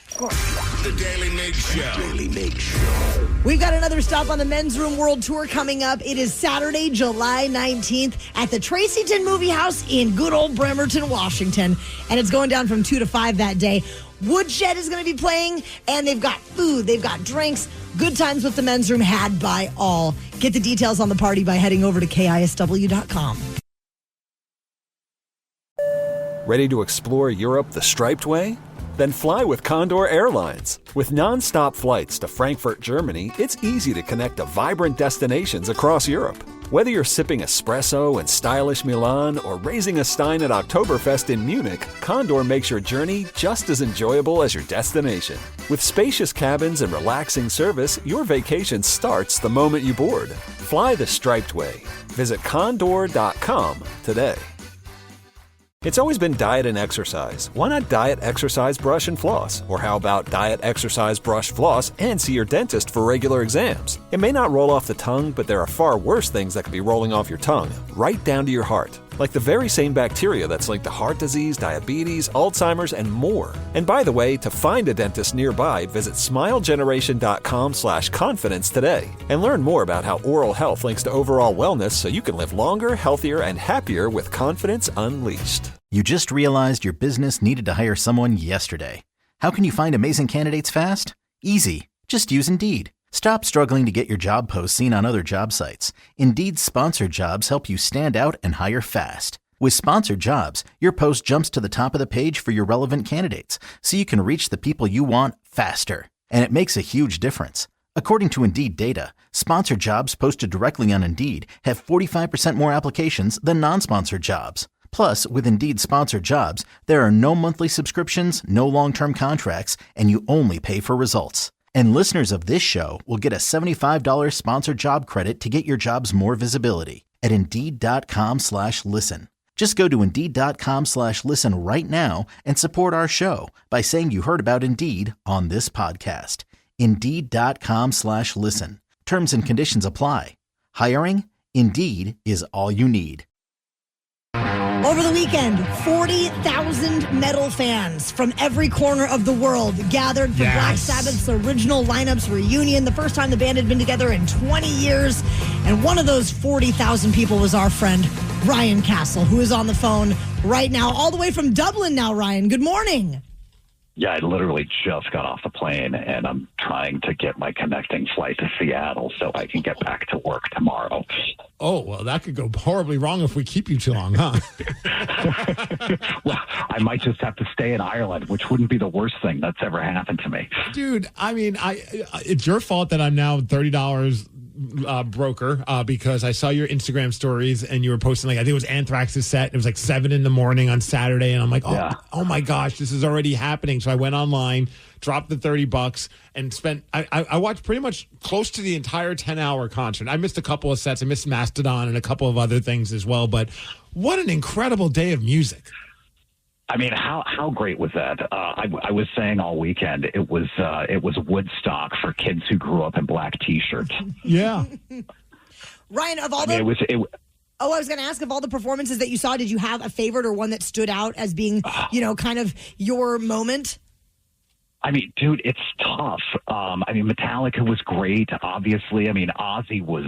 Of course. The Daily Migs Show. Daily Migs Show. We've got another stop on the Men's Room World Tour coming up. It is Saturday, July 19th at the Tracyton Movie House in good old Bremerton, Washington. And it's going down from 2 to 5 that day. Woodshed is going to be playing, and they've got food, they've got drinks. Good times with the Men's Room had by all. Get the details on the party by heading over to KISW.com. Ready to explore Europe the striped way? Then fly with Condor Airlines. With non-stop flights to Frankfurt, Germany, it's easy to connect to vibrant destinations across Europe. Whether you're sipping espresso in stylish Milan or raising a stein at Oktoberfest in Munich, Condor makes your journey just as enjoyable as your destination. With spacious cabins and relaxing service, your vacation starts the moment you board. Fly the striped way. Visit condor.com today. It's always been diet and exercise. Why not diet, exercise, brush, and floss? Or how about diet, exercise, brush, floss, and see your dentist for regular exams? It may not roll off the tongue, but there are far worse things that could be rolling off your tongue, right down to your heart. Like the very same bacteria that's linked to heart disease, diabetes, Alzheimer's, and more. And by the way, to find a dentist nearby, visit smilegeneration.com/confidence today. And learn more about how oral health links to overall wellness so you can live longer, healthier, and happier with confidence unleashed. You just realized your business needed to hire someone yesterday. How can you find amazing candidates fast? Easy. Just use Indeed. Stop struggling to get your job posts seen on other job sites. Indeed's sponsored jobs help you stand out and hire fast. With sponsored jobs, your post jumps to the top of the page for your relevant candidates, so you can reach the people you want faster. And it makes a huge difference. According to Indeed data, sponsored jobs posted directly on Indeed have 45% more applications than non-sponsored jobs. Plus, with Indeed sponsored jobs, there are no monthly subscriptions, no long-term contracts, and you only pay for results. And listeners of this show will get a $75 sponsored job credit to get your jobs more visibility at Indeed.com/listen. Just go to Indeed.com/listen right now and support our show by saying you heard about Indeed on this podcast. Indeed.com/listen. Terms and conditions apply. Hiring? Indeed is all you need. Over the weekend, 40,000 metal fans from every corner of the world gathered for Black Sabbath's original lineups reunion, the first time the band had been together in 20 years. And one of those 40,000 people was our friend, Ryan Castle, who is on the phone right now, all the way from Dublin now, Ryan. Good morning. Yeah, I literally just got off the plane, and I'm trying to get my connecting flight to Seattle so I can get back to work tomorrow. Oh, well, that could go horribly wrong if we keep you too long, huh? Well, I might just have to stay in Ireland, which wouldn't be the worst thing that's ever happened to me. Dude, I mean, it's your fault that I'm now $30 broker because I saw your Instagram stories and you were posting, like, I think it was Anthrax's set. It was like 7 a.m. on Saturday. And I'm like, oh my gosh, this is already happening. So I went online, dropped the $30 and spent, I watched pretty much close to the entire 10-hour concert. I missed a couple of sets. I missed Mastodon and a couple of other things as well. But what an incredible day of music. I mean, how great was that? I was saying all weekend it was Woodstock for kids who grew up in black T-shirts. Yeah, Ryan, of all I was going to ask, of all the performances that you saw, did you have a favorite or one that stood out as being, kind of your moment? I mean, dude, it's tough. I mean, Metallica was great, obviously. I mean, Ozzy was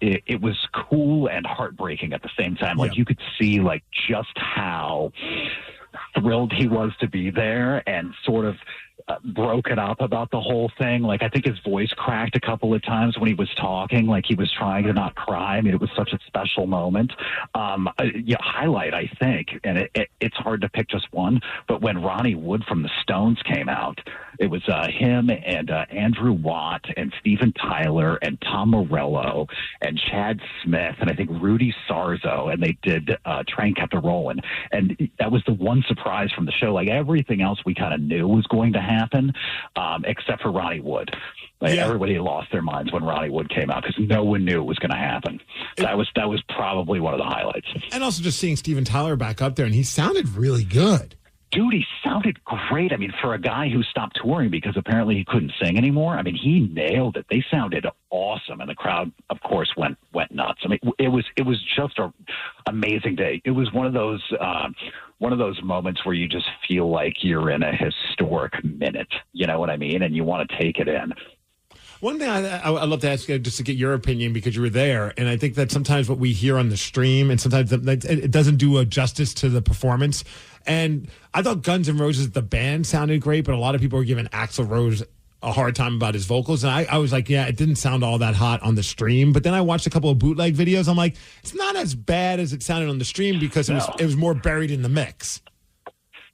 it was cool and heartbreaking at the same time. Like, you could see, like, just how thrilled he was to be there and sort of broken up about the whole thing. Like, I think his voice cracked a couple of times when he was talking, like he was trying to not cry. I mean, it was such a special moment. Highlight, I think, and it's hard to pick just one, but when Ronnie Wood from the Stones came out, it was him and Andrew Watt and Steven Tyler and Tom Morello and Chad Smith and I think Rudy Sarzo, and they did Train Kept a Rollin'. And that was the one surprise from the show. Like, everything else we kind of knew was going to happen, except for Ronnie Wood. Like, everybody lost their minds when Ronnie Wood came out because no one knew it was going to happen. That was probably one of the highlights. And also just seeing Steven Tyler back up there, and he sounded really good. Dude, he sounded great. I mean, for a guy who stopped touring because apparently he couldn't sing anymore, I mean, he nailed it. They sounded awesome, and the crowd, of course, went nuts. I mean, it was just an amazing day. It was one of those moments where you just feel like you're in a historic minute. You know what I mean? And you want to take it in. One thing I'd love to ask you just to get your opinion because you were there, and I think that sometimes what we hear on the stream and sometimes it doesn't do a justice to the performance. And I thought Guns N' Roses, the band, sounded great, but a lot of people were giving Axl Rose a hard time about his vocals. And I was like, yeah, it didn't sound all that hot on the stream. But then I watched a couple of bootleg videos. I'm like, it's not as bad as it sounded on the stream because it was more buried in the mix.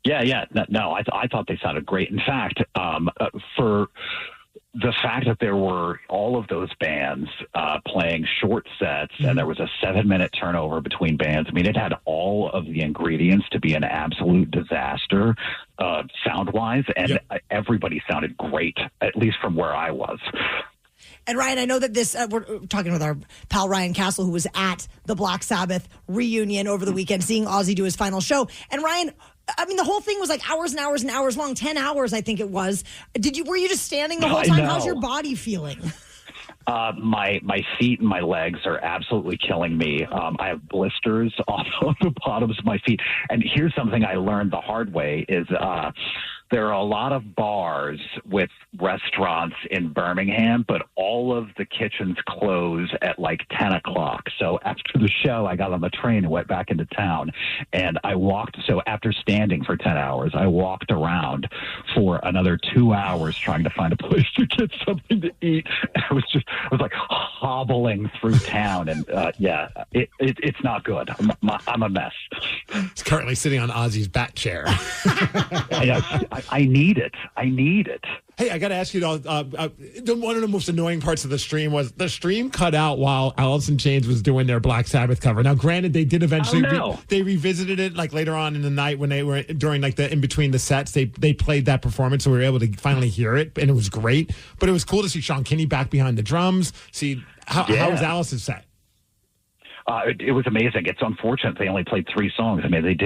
Yeah. No, I thought they sounded great. In fact, for the fact that there were all of those bands playing short sets and there was a 7-minute turnover between bands, I mean, it had all of the ingredients to be an absolute disaster sound-wise, and everybody sounded great, at least from where I was. And Ryan, I know that we're talking with our pal Ryan Castle, who was at the Black Sabbath reunion over the weekend, seeing Ozzy do his final show. And Ryan, I mean, the whole thing was like hours and hours and hours long, 10 hours, I think it was. Were you just standing the whole time? How's your body feeling? My feet and my legs are absolutely killing me. I have blisters on the bottoms of my feet. And here's something I learned the hard way is there are a lot of bars with restaurants in Birmingham, but all of the kitchens close at like 10 o'clock. So after the show, I got on the train and went back into town. And I walked. So after standing for 10 hours, I walked around for another 2 hours trying to find a place to get something to eat. I was like hobbling through town. And it's not good. I'm a mess. He's currently sitting on Ozzy's bat chair. I need it. Hey, I got to ask you, one of the most annoying parts of the stream was the stream cut out while Alice in Chains was doing their Black Sabbath cover. Now, granted, they did eventually they revisited it like later on in the night when they were during like the in between the sets. They played that performance, so we were able to finally hear it, and it was great. But it was cool to see Sean Kinney back behind the drums. See how was Alice's set? It was amazing. It's unfortunate they only played 3 songs. I mean, they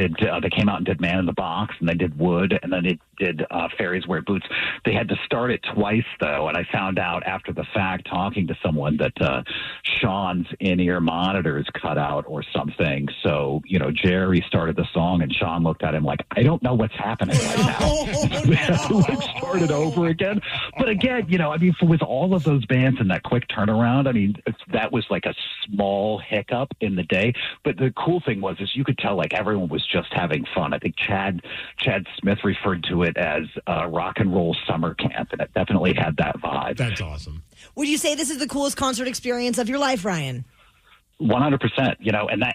came out and did Man in the Box, and they did Wood, and then they did Fairies Wear Boots. They had to start it twice, though, and I found out after the fact, talking to someone, that Sean's in-ear monitors cut out or something. So, Jerry started the song, and Sean looked at him like, I don't know what's happening right now. They had to start it over again. But again, with all of those bands and that quick turnaround, I mean, that was like a small hiccup in the day, but the cool thing was you could tell like everyone was just having fun. I think Chad Smith referred to it as rock and roll summer camp, and it definitely had that vibe. That's awesome. Would you say this is the coolest concert experience of your life, Ryan? 100%,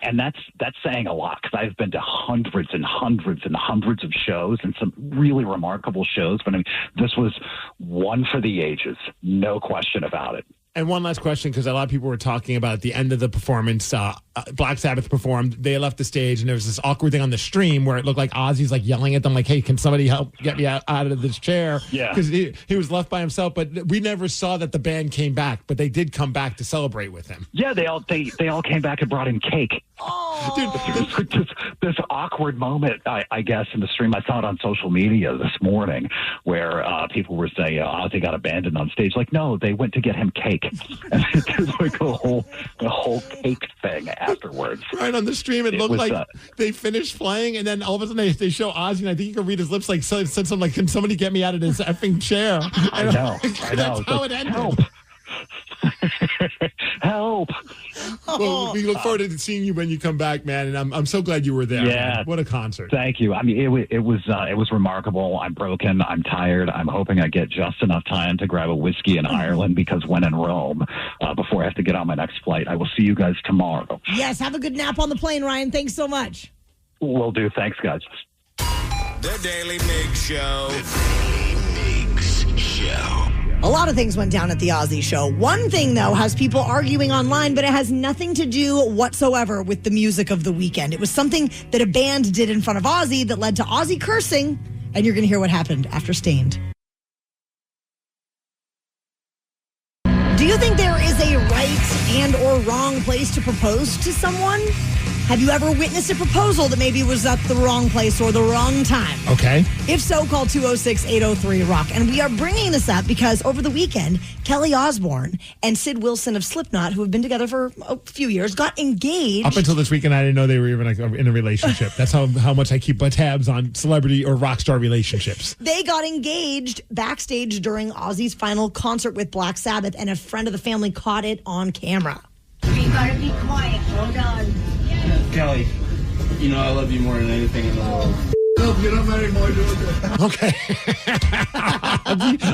and that's saying a lot because I've been to hundreds and hundreds and hundreds of shows and some really remarkable shows, but I mean, this was one for the ages, no question about it. And one last question, because a lot of people were talking about at the end of the performance, Black Sabbath performed, they left the stage, and there was this awkward thing on the stream where it looked like Ozzy's like yelling at them, like, hey, can somebody help get me out of this chair? Yeah. Because he was left by himself, but we never saw that the band came back, but they did come back to celebrate with him. Yeah, they all came back and brought him cake. Oh. Dude, this awkward moment, I guess, in the stream. I saw it on social media this morning where people were saying, Ozzy got abandoned on stage. Like, no, they went to get him cake. And it was like a whole cake thing afterwards. Right on the stream, it looked like they finished playing, and then all of a sudden they show Ozzy, and I think you can read his lips like said something like, "Can somebody get me out of this effing chair?" I know. That's how it ended. Help! Help! Well, we look forward to seeing you when you come back, man. And I'm so glad you were there. Yeah, man. What a concert! Thank you. I mean, it was remarkable. I'm broken. I'm tired. I'm hoping I get just enough time to grab a whiskey in Ireland because when in Rome, before I have to get on my next flight, I will see you guys tomorrow. Yes, have a good nap on the plane, Ryan. Thanks so much. Will do. Thanks, guys. The Daily Migs Show. The Daily Migs Show. A lot of things went down at the Ozzy show. One thing, though, has people arguing online, but it has nothing to do whatsoever with the music of the weekend. It was something that a band did in front of Ozzy that led to Ozzy cursing, and you're going to hear what happened after Stained. a right and or wrong place to propose to someone? Have you ever witnessed a proposal that maybe was at the wrong place or the wrong time? Okay. If so, call 206-803-ROCK. And we are bringing this up because over the weekend, Kelly Osbourne and Sid Wilson of Slipknot, who have been together for a few years, got engaged. Up until this weekend, I didn't know they were even in a relationship. That's how much I keep tabs on celebrity or rock star relationships. They got engaged backstage during Ozzy's final concert with Black Sabbath, and a friend of the family caught it on camera. You gotta be quiet. Hold on. Kelly, you know I love you more than anything in the world. Okay.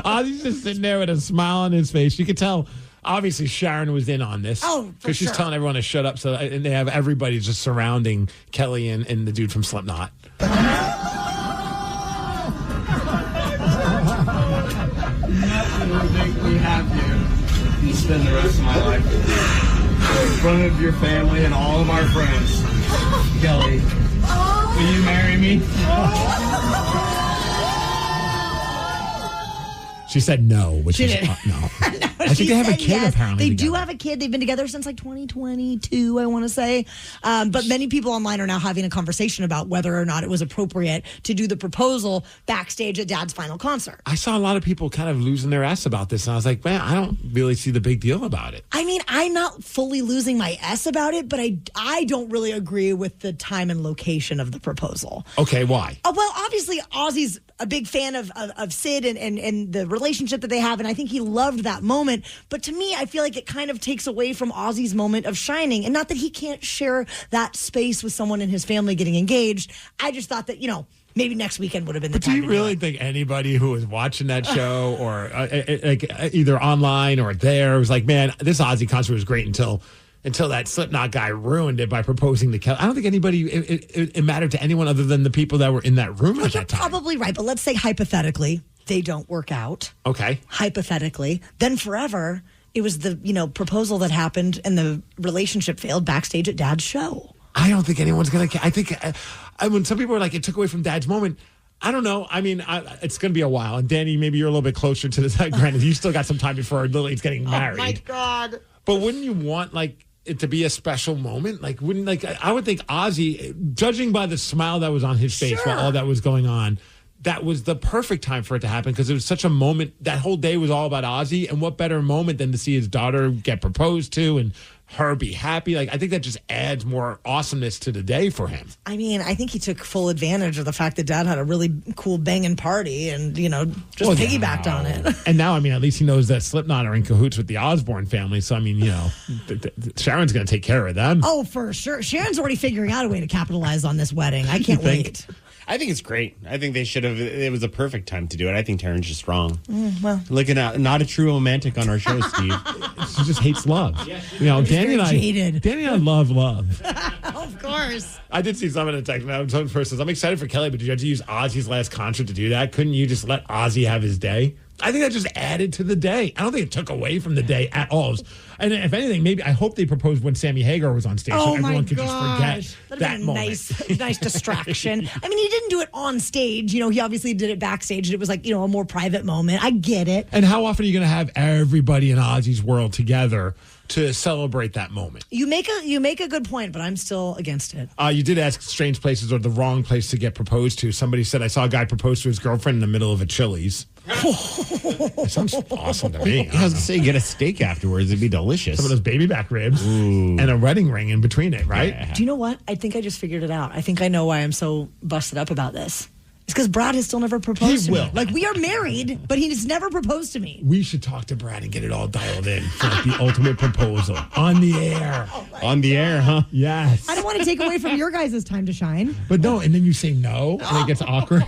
Ozzy's just sitting there with a smile on his face. You could tell, obviously, Sharon was in on this. Oh, because she's telling everyone to shut up. So, and they have everybody just surrounding Kelly and the dude from Slipknot. Nothing would make me happier than spend the rest of my life with you. In front of your family and all of our friends. Kelly, will you marry me? She said no, which She is did. no. I think they have a kid yes. apparently. They together. do have a kid. They've been together since like 2022, I want to say. But many people online are now having a conversation about whether or not it was appropriate to do the proposal backstage at Dad's final concert. I saw a lot of people kind of losing their ass about this, and I was like, man, I don't really see the big deal about it. I mean, I'm not fully losing my S about it, but I don't really agree with the time and location of the proposal. Okay, why? Well, obviously, Ozzy's a big fan of Sid and the relationship that they have, and I think he loved that moment. But to me, I feel like it kind of takes away from Ozzy's moment of shining. And not that he can't share that space with someone in his family getting engaged. I just thought that, maybe next weekend would have been the time. Do you really think anybody who was watching that show or either online or there was like, man, this Ozzy concert was great until that Slipknot guy ruined it by proposing to Kelly? I don't think anybody, it mattered to anyone other than the people that were in that room at that time. Probably right. But let's say hypothetically, they don't work out. Okay. Hypothetically. Then forever, it was the, proposal that happened and the relationship failed backstage at Dad's show. I don't think anyone's going to. I think when some people are like, it took away from Dad's moment. I don't know. I mean, it's going to be a while. And Danny, maybe you're a little bit closer to this. Granted, you still got some time before Lily's getting married. Oh, my God. But wouldn't you want, it to be a special moment? I would think Ozzy, judging by the smile that was on his face while all that was going on, that was the perfect time for it to happen because it was such a moment. That whole day was all about Ozzy, and what better moment than to see his daughter get proposed to and her be happy? I think that just adds more awesomeness to the day for him. I mean, I think he took full advantage of the fact that Dad had a really cool banging party and, just piggybacked on it. And now, at least he knows that Slipknot are in cahoots with the Osbourne family. So, Sharon's going to take care of them. Oh, for sure. Sharon's already figuring out a way to capitalize on this wedding. I can't wait. I think it's great. I think they should have. It was a perfect time to do it. I think Taryn's just wrong. Well, looking at not a true romantic on our show, Steve. She just hates love. Danny and I love love. Of course. I did see someone in the text. Some person says, I'm excited for Kelly, but did you have to use Ozzy's last concert to do that? Couldn't you just let Ozzy have his day? I think that just added to the day. I don't think it took away from the day at all. And if anything, maybe I hope they proposed when Sammy Hagar was on stage so everyone could just forget that moment. Nice distraction. I mean, he didn't do it on stage. He obviously did it backstage. And it was a more private moment. I get it. And how often are you going to have everybody in Ozzy's world together to celebrate that moment? You make a good point, but I'm still against it. You did ask strange places or the wrong place to get proposed to. Somebody said, I saw a guy propose to his girlfriend in the middle of a Chili's. That sounds awesome to me. I was going to say, get a steak afterwards. It'd be delicious. Some of those baby back ribs and a wedding ring in between it, right? Yeah. Do you know what? I think I just figured it out. I think I know why I'm so busted up about this. It's because Brad has still never proposed to me. We are married, but he has never proposed to me. We should talk to Brad and get it all dialed in for the ultimate proposal on the air. On the air, huh? Yes. I don't want to take away from your guys' time to shine. But no, and then you say no, and it gets awkward.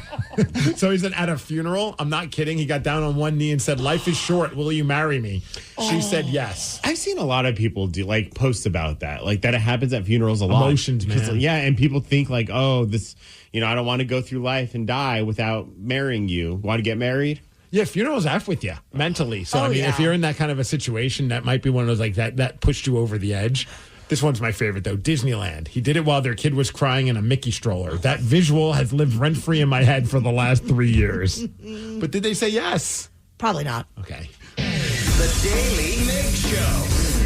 So he said at a funeral, I'm not kidding, he got down on one knee and said, life is short, will you marry me? She said yes. I've seen a lot of people do posts about that. That it happens at funerals a lot. Emotions, man. Yeah, and people think this, I don't want to go through life and die without marrying you. Want to get married? Yeah, funerals F with you mentally. So, if you're in that kind of a situation, that might be one of those that pushed you over the edge. This one's my favorite, though. Disneyland. He did it while their kid was crying in a Mickey stroller. That visual has lived rent-free in my head for the last 3 years. But did they say yes? Probably not. Okay. The Daily Migs Show.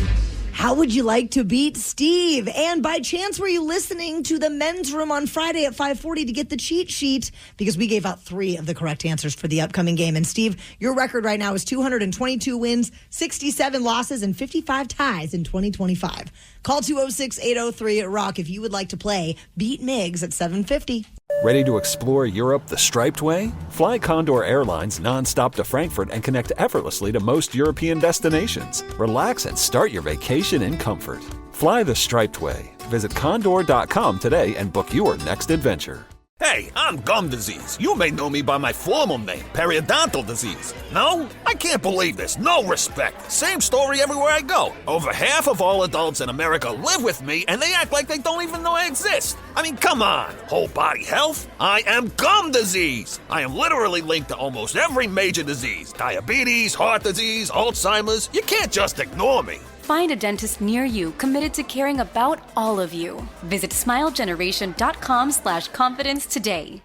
How would you like to beat Steve? And by chance, were you listening to the men's room on Friday at 5:40 to get the cheat sheet? Because we gave out 3 of the correct answers for the upcoming game. And Steve, your record right now is 222 wins, 67 losses, and 55 ties in 2025. Call 206-803-ROCK if you would like to play Beat Migs at 750. Ready to explore Europe the striped way? Fly Condor Airlines nonstop to Frankfurt and connect effortlessly to most European destinations. Relax and start your vacation in comfort. Fly the striped way. Visit condor.com today and book your next adventure. Hey, I'm gum disease. You may know me by my formal name, periodontal disease. No? I can't believe this. No respect. Same story everywhere I go. Over half of all adults in America live with me, and they act like they don't even know I exist. I mean, come on. Whole body health? I am gum disease. I am literally linked to almost every major disease. Diabetes, heart disease, Alzheimer's. You can't just ignore me. Find a dentist near you committed to caring about all of you. Visit smilegeneration.com/confidence today.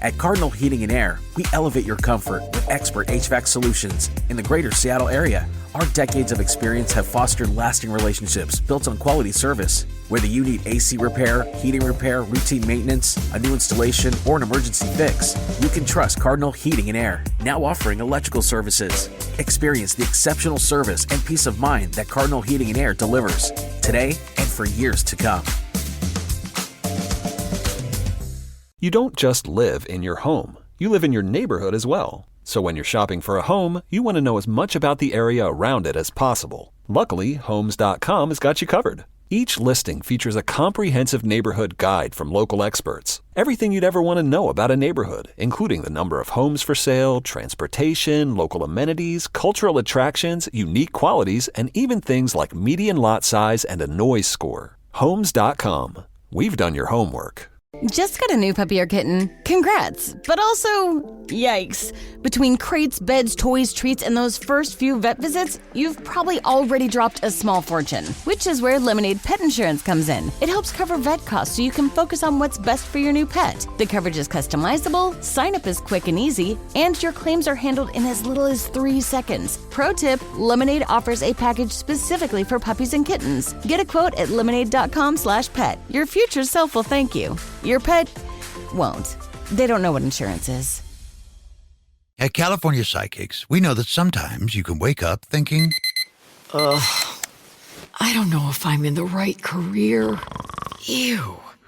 At Cardinal Heating and Air, we elevate your comfort with expert HVAC solutions in the greater Seattle area. Our decades of experience have fostered lasting relationships built on quality service. Whether you need AC repair, heating repair, routine maintenance, a new installation, or an emergency fix, you can trust Cardinal Heating and Air, now offering electrical services. Experience the exceptional service and peace of mind that Cardinal Heating and Air delivers, today and for years to come. You don't just live in your home, you live in your neighborhood as well. So when you're shopping for a home, you want to know as much about the area around it as possible. Luckily, Homes.com has got you covered. Each listing features a comprehensive neighborhood guide from local experts. Everything you'd ever want to know about a neighborhood, including the number of homes for sale, transportation, local amenities, cultural attractions, unique qualities, and even things like median lot size and a noise score. Homes.com. We've done your homework. Just got a new puppy or kitten. Congrats. But also, yikes. Between crates, beds, toys, treats, and those first few vet visits, you've probably already dropped a small fortune, which is where Lemonade Pet Insurance comes in. It helps cover vet costs so you can focus on what's best for your new pet. The coverage is customizable, sign up is quick and easy, and your claims are handled in as little as 3 seconds. Pro tip, Lemonade offers a package specifically for puppies and kittens. Get a quote at lemonade.com/pet. Your future self will thank you. Your pet won't. They don't know what insurance is. At California Psychics, we know that sometimes you can wake up thinking, I don't know if I'm in the right career.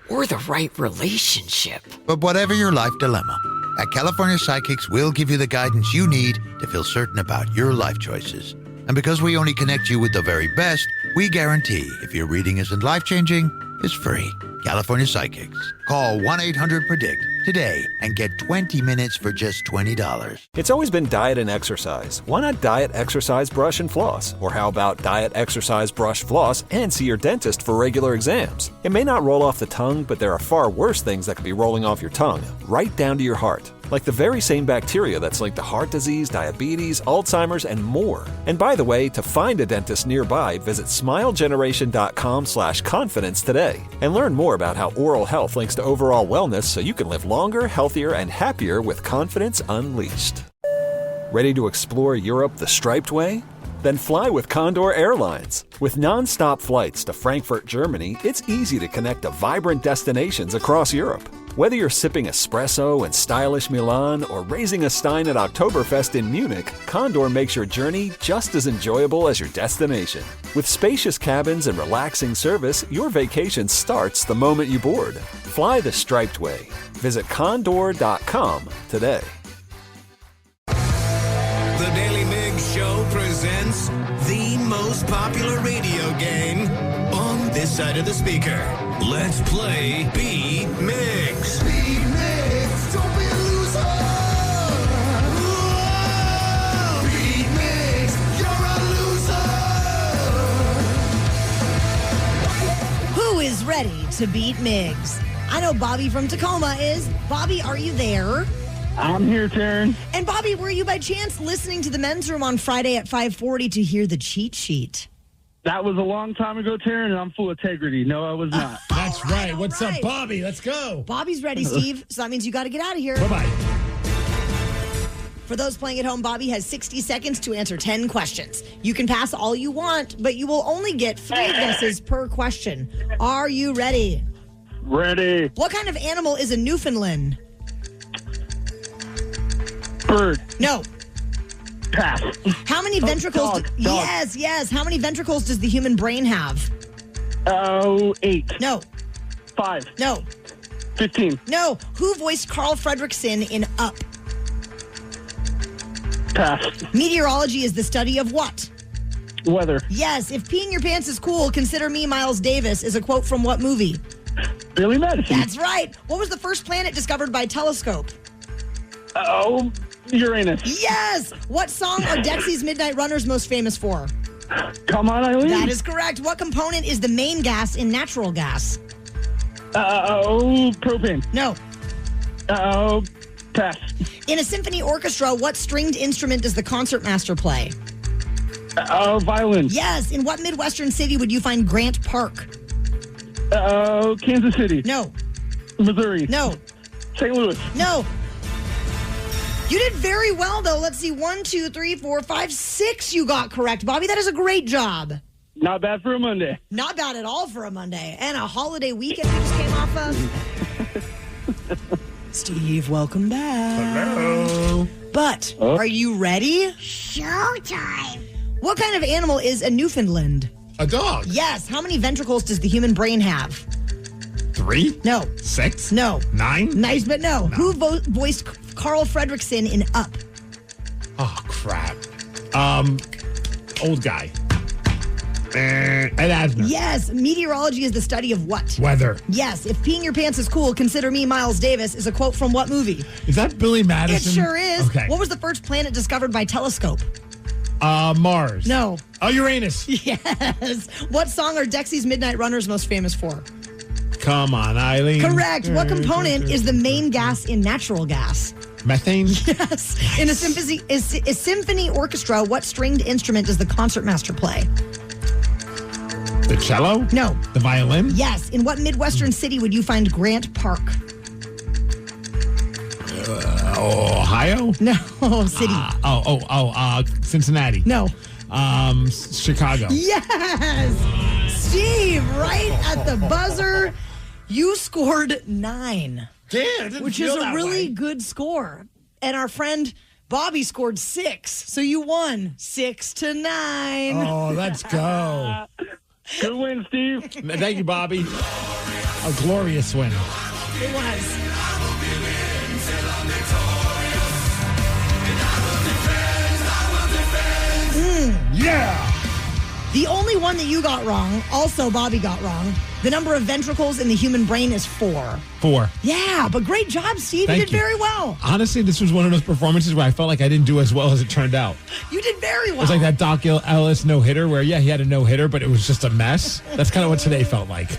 Or the right relationship. But whatever your life dilemma, at California Psychics, we'll give you the guidance you need to feel certain about your life choices. And because we only connect you with the very best, we guarantee if your reading isn't life-changing, it's free. California Psychics. Call 1-800-PREDICT today and get 20 minutes for just $20. It's always been diet and exercise. Why not diet, exercise, brush, and floss? Or how about diet, exercise, brush, floss, and see your dentist for regular exams? It may not roll off the tongue, but there are far worse things that could be rolling off your tongue, right down to your heart. Like the very same bacteria that's linked to heart disease, diabetes, Alzheimer's, and more. And by the way, to find a dentist nearby, visit smilegeneration.com/confidence today and learn more about how oral health links to overall wellness so you can live longer, healthier, and happier with confidence unleashed. Ready to explore Europe the striped way? Then fly with Condor Airlines. With non-stop flights to Frankfurt, Germany, it's easy to connect to vibrant destinations across Europe. Whether you're sipping espresso in stylish Milan or raising a stein at Oktoberfest in Munich, Condor makes your journey just as enjoyable as your destination. With spacious cabins and relaxing service, your vacation starts the moment you board. Fly the striped way. Visit condor.com today. The Daily Migs Show presents the most popular radio game on this side of the speaker. Let's play Beat Migs. Beat Migs, don't be a loser. Whoa! Beat Migs, you're a loser. Who is ready to beat Migs? I know Bobby from Tacoma is. Bobby, are you there? I'm here, Taryn. And Bobby, were you by chance listening to the men's room on Friday at 5:40 to hear the cheat sheet? That was a long time ago, Taryn, and I'm full of integrity. No, I was not. That's right. What's up, Bobby? Let's go. Bobby's ready, Steve. So that means you got to get out of here. Bye-bye. For those playing at home, Bobby has 60 seconds to answer 10 questions. You can pass all you want, but you will only get 3 guesses per question. Are you ready? Ready. What kind of animal is a Newfoundland? Bird. No. Pass. How many ventricles? Dog. Yes. How many ventricles does the human brain have? 8. No. 5. No. 15. No. Who voiced Carl Fredricksen in Up? Pass. Meteorology is the study of what? Weather. Yes. If peeing your pants is cool, consider me Miles Davis is a quote from what movie? Billy Madison. That's right. What was the first planet discovered by telescope? Uranus. Yes. What song are Dexy's Midnight Runners most famous for? Come on, Eileen. That is correct. What component is the main gas in natural gas? Propane. No. Pass. In a symphony orchestra, what stringed instrument does the concertmaster play? Violin. Yes. In what Midwestern city would you find Grant Park? Kansas City. No. Missouri. No. St. Louis. No. You did very well, though. Let's see. 1, 2, 3, 4, 5, 6 you got correct, Bobby. That is a great job. Not bad for a Monday. Not bad at all for a Monday. And a holiday weekend we just came off of. Steve, welcome back. Hello. But are you ready? Showtime. What kind of animal is a Newfoundland? A dog. Yes. How many ventricles does the human brain have? 3? No. 6? No. 9? Nice, but no. Who voiced Carl Fredricksen in Up? Oh, crap. Old guy. Ed Asner. Yes. Meteorology is the study of what? Weather. Yes. If peeing your pants is cool, consider me Miles Davis is a quote from what movie? Is that Billy Madison? It sure is. Okay. What was the first planet discovered by telescope? Mars. No. Oh, Uranus. Yes. What song are Dexy's Midnight Runners most famous for? Come on, Eileen. Correct. What component is the main gas in natural gas? Methane? Yes. In a symphony orchestra, what stringed instrument does the concertmaster play? The cello? No. The violin? Yes. In what Midwestern city would you find Grant Park? Ohio? No. City. Cincinnati. No. Chicago. Yes. Steve, right at the buzzer. You scored 9. Damn, which is a really good score. And our friend Bobby scored 6. So you won 6-9. Oh, let's go. Good win, Steve. Thank you, Bobby. A glorious win. It was. Yeah. The only one that you got wrong, also Bobby got wrong. The number of ventricles in the human brain is 4. 4. Yeah, but great job, Steve. Thank you did very well. Honestly, this was one of those performances where I felt like I didn't do as well as it turned out. You did very well. It was like that Doc Ellis no-hitter where, yeah, he had a no-hitter, but it was just a mess. That's kind of what today felt like.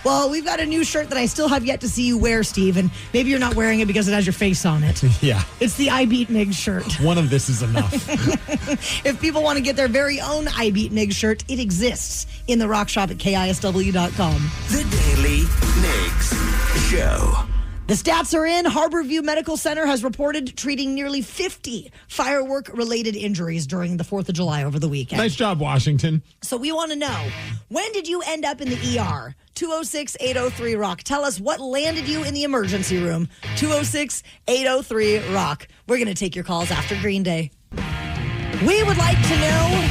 Well, we've got a new shirt that I still have yet to see you wear, Steve, and maybe you're not wearing it because it has your face on it. Yeah. It's the I Beat Migs shirt. One of this is enough. If people want to get their very own I Beat Migs shirt, it exists in the rock shop at KISW.com. The Daily Migs Show. The stats are in. Harborview Medical Center has reported treating nearly 50 firework-related injuries during the 4th of July over the weekend. Nice job, Washington. So we want to know, when did you end up in the ER? 206-803-ROCK. Tell us what landed you in the emergency room. 206-803-ROCK. We're going to take your calls after Green Day. We would like to know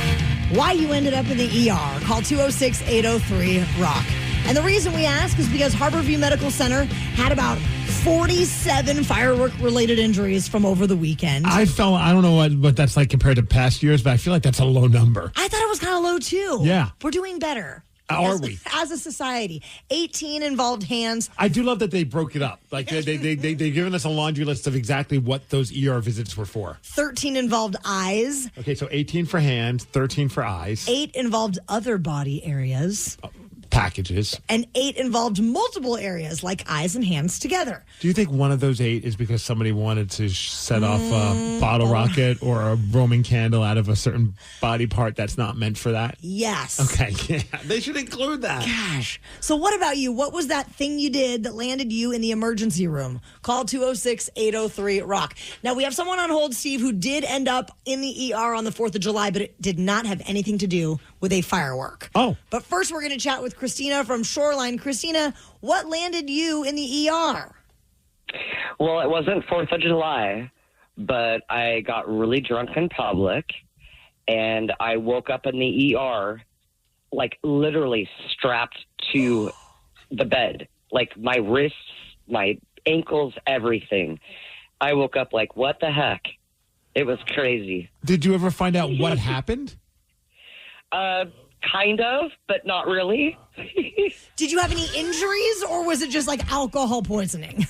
why you ended up in the ER. Call 206-803-ROCK. And the reason we ask is because Harborview Medical Center had about 47 firework-related injuries from over the weekend. I don't know what that's like compared to past years, but I feel like that's a low number. I thought it was kind of low, too. Yeah. We're doing better. Are we? As a society. 18 involved hands. I do love that they broke it up. Like, they've given us a laundry list of exactly what those ER visits were for. 13 involved eyes. Okay, so 18 for hands, 13 for eyes. 8 involved other body areas. packages. And 8 involved multiple areas like eyes and hands together. Do you think one of those 8 is because somebody wanted to set off a bottle rocket or a Roman candle out of a certain body part that's not meant for that? Yes. Okay, yeah, they should include that. Gosh. So what about you? What was that thing you did that landed you in the emergency room? Call 206-803-ROCK. Now, we have someone on hold, Steve, who did end up in the ER on the 4th of July, but it did not have anything to do with a firework. Oh. But first, we're going to chat with Christina from Shoreline. Christina, what landed you in the ER? Well, it wasn't 4th of July, but I got really drunk in public, and I woke up in the ER, like literally strapped to the bed. Like my wrists, my ankles, everything. I woke up like, what the heck? It was crazy. Did you ever find out what happened? Kind of, but not really. Did you have any injuries, or was it just like alcohol poisoning?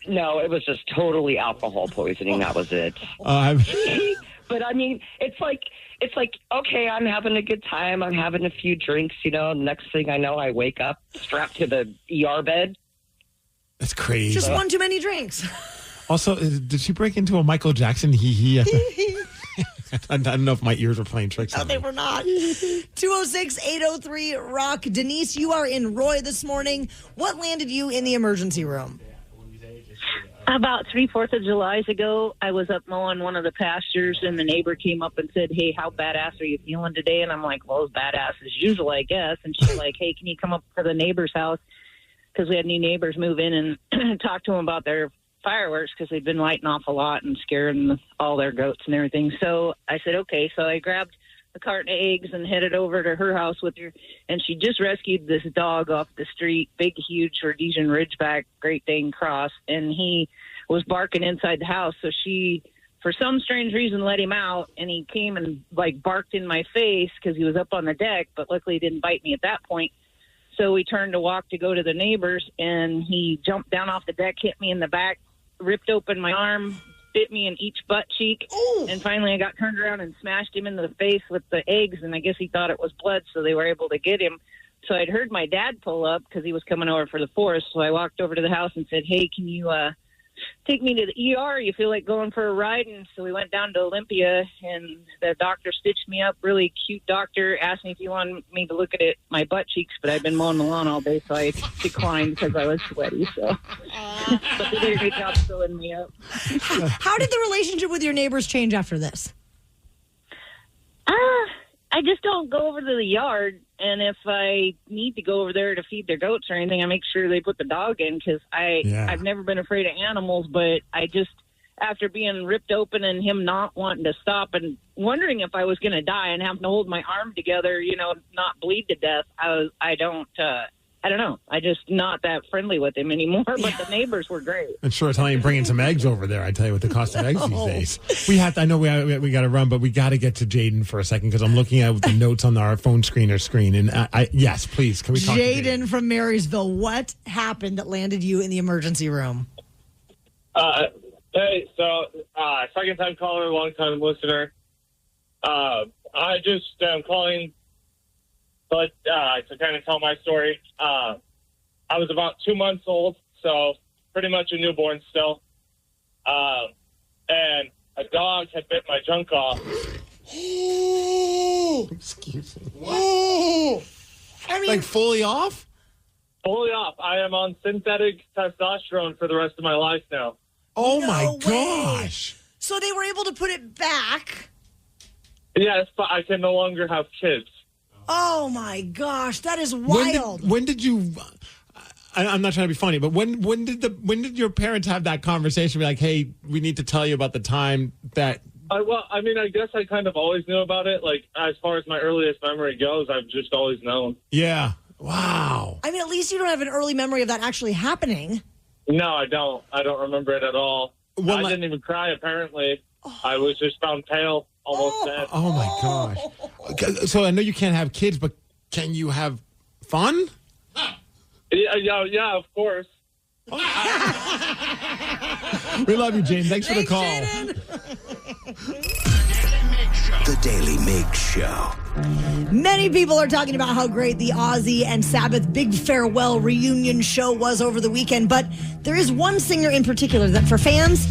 No, it was just totally alcohol poisoning. That was it. But I mean, it's like, okay, I'm having a good time. I'm having a few drinks, Next thing I know, I wake up strapped to the ER bed. That's crazy. Just one too many drinks. Also, did she break into a Michael Jackson hee-hee? I don't know if my ears were playing tricks on me. No, they were not. 206-803-ROCK. Denise, you are in Roy this morning. What landed you in the emergency room? About 4th of July ago, I was up mowing one of the pastures, and the neighbor came up and said, hey, how badass are you feeling today? And I'm like, well, as badass as usual, I guess. And she's like, hey, can you come up to the neighbor's house? Because we had new neighbors move in and talk to them about their fireworks because they've been lighting off a lot and scaring all their goats and everything. So I said, okay. So I grabbed a carton of eggs and headed over to her house with her. And she just rescued this dog off the street, big, huge Rhodesian Ridgeback Great Dane Cross. And he was barking inside the house. So she, for some strange reason, let him out. And he came and barked in my face because he was up on the deck. But luckily he didn't bite me at that point. So we turned to walk to go to the neighbors. And he jumped down off the deck, hit me in the back, ripped open my arm, bit me in each butt cheek. Ooh. And finally I got turned around and smashed him in the face with the eggs, and I guess he thought it was blood, so they were able to get him. So I'd heard my dad pull up because he was coming over for the 4th, so I walked over to the house and said, hey, can you take me to the ER? You feel like going for a ride? And so we went down to Olympia, and the doctor stitched me up, really cute doctor, asked me if you wanted me to look at my butt cheeks, but I've been mowing the lawn all day, so I declined because I was sweaty. So, but they did a great job filling me up. How did the relationship with your neighbors change after this? I just don't go over to the yard, and if I need to go over there to feed their goats or anything, I make sure they put the dog in because I've never been afraid of animals, but I just, after being ripped open and him not wanting to stop and wondering if I was going to die and having to hold my arm together, not bleed to death, I don't know. I just not that friendly with him anymore, but the neighbors were great. I'm sure telling you bringing some eggs over there. I tell you what the cost of eggs these days. We have to. I know we got to run, but we got to get to Jaden for a second because I'm looking at the notes on our phone screen. And yes, please, can we talk to Jaden from Marysville? What happened that landed you in the emergency room? Hey, so second time caller, long time listener. I just am calling. But to kind of tell my story, I was about 2 months old, so pretty much a newborn still. And a dog had bit my junk off. Excuse me. What? Like fully off? Fully off. I am on synthetic testosterone for the rest of my life now. Oh, my gosh. So they were able to put it back? Yes, but I can no longer have kids. Oh, my gosh. That is wild. When did you... I'm not trying to be funny, but when did your parents have that conversation? Be like, hey, we need to tell you about the time that... Well, I mean, I guess I kind of always knew about it. Like, as far as my earliest memory goes, I've just always known. Yeah. Wow. I mean, at least you don't have an early memory of that actually happening. No, I don't. I don't remember it at all. I didn't even cry, apparently. I was just found pale, almost dead. Oh, my gosh. So I know you can't have kids, but can you have fun? Yeah, of course. We love you, Jane. Thanks for the call. The Daily Migs Show. Many people are talking about how great the Ozzy and Sabbath Big Farewell reunion show was over the weekend, but there is one singer in particular that for fans,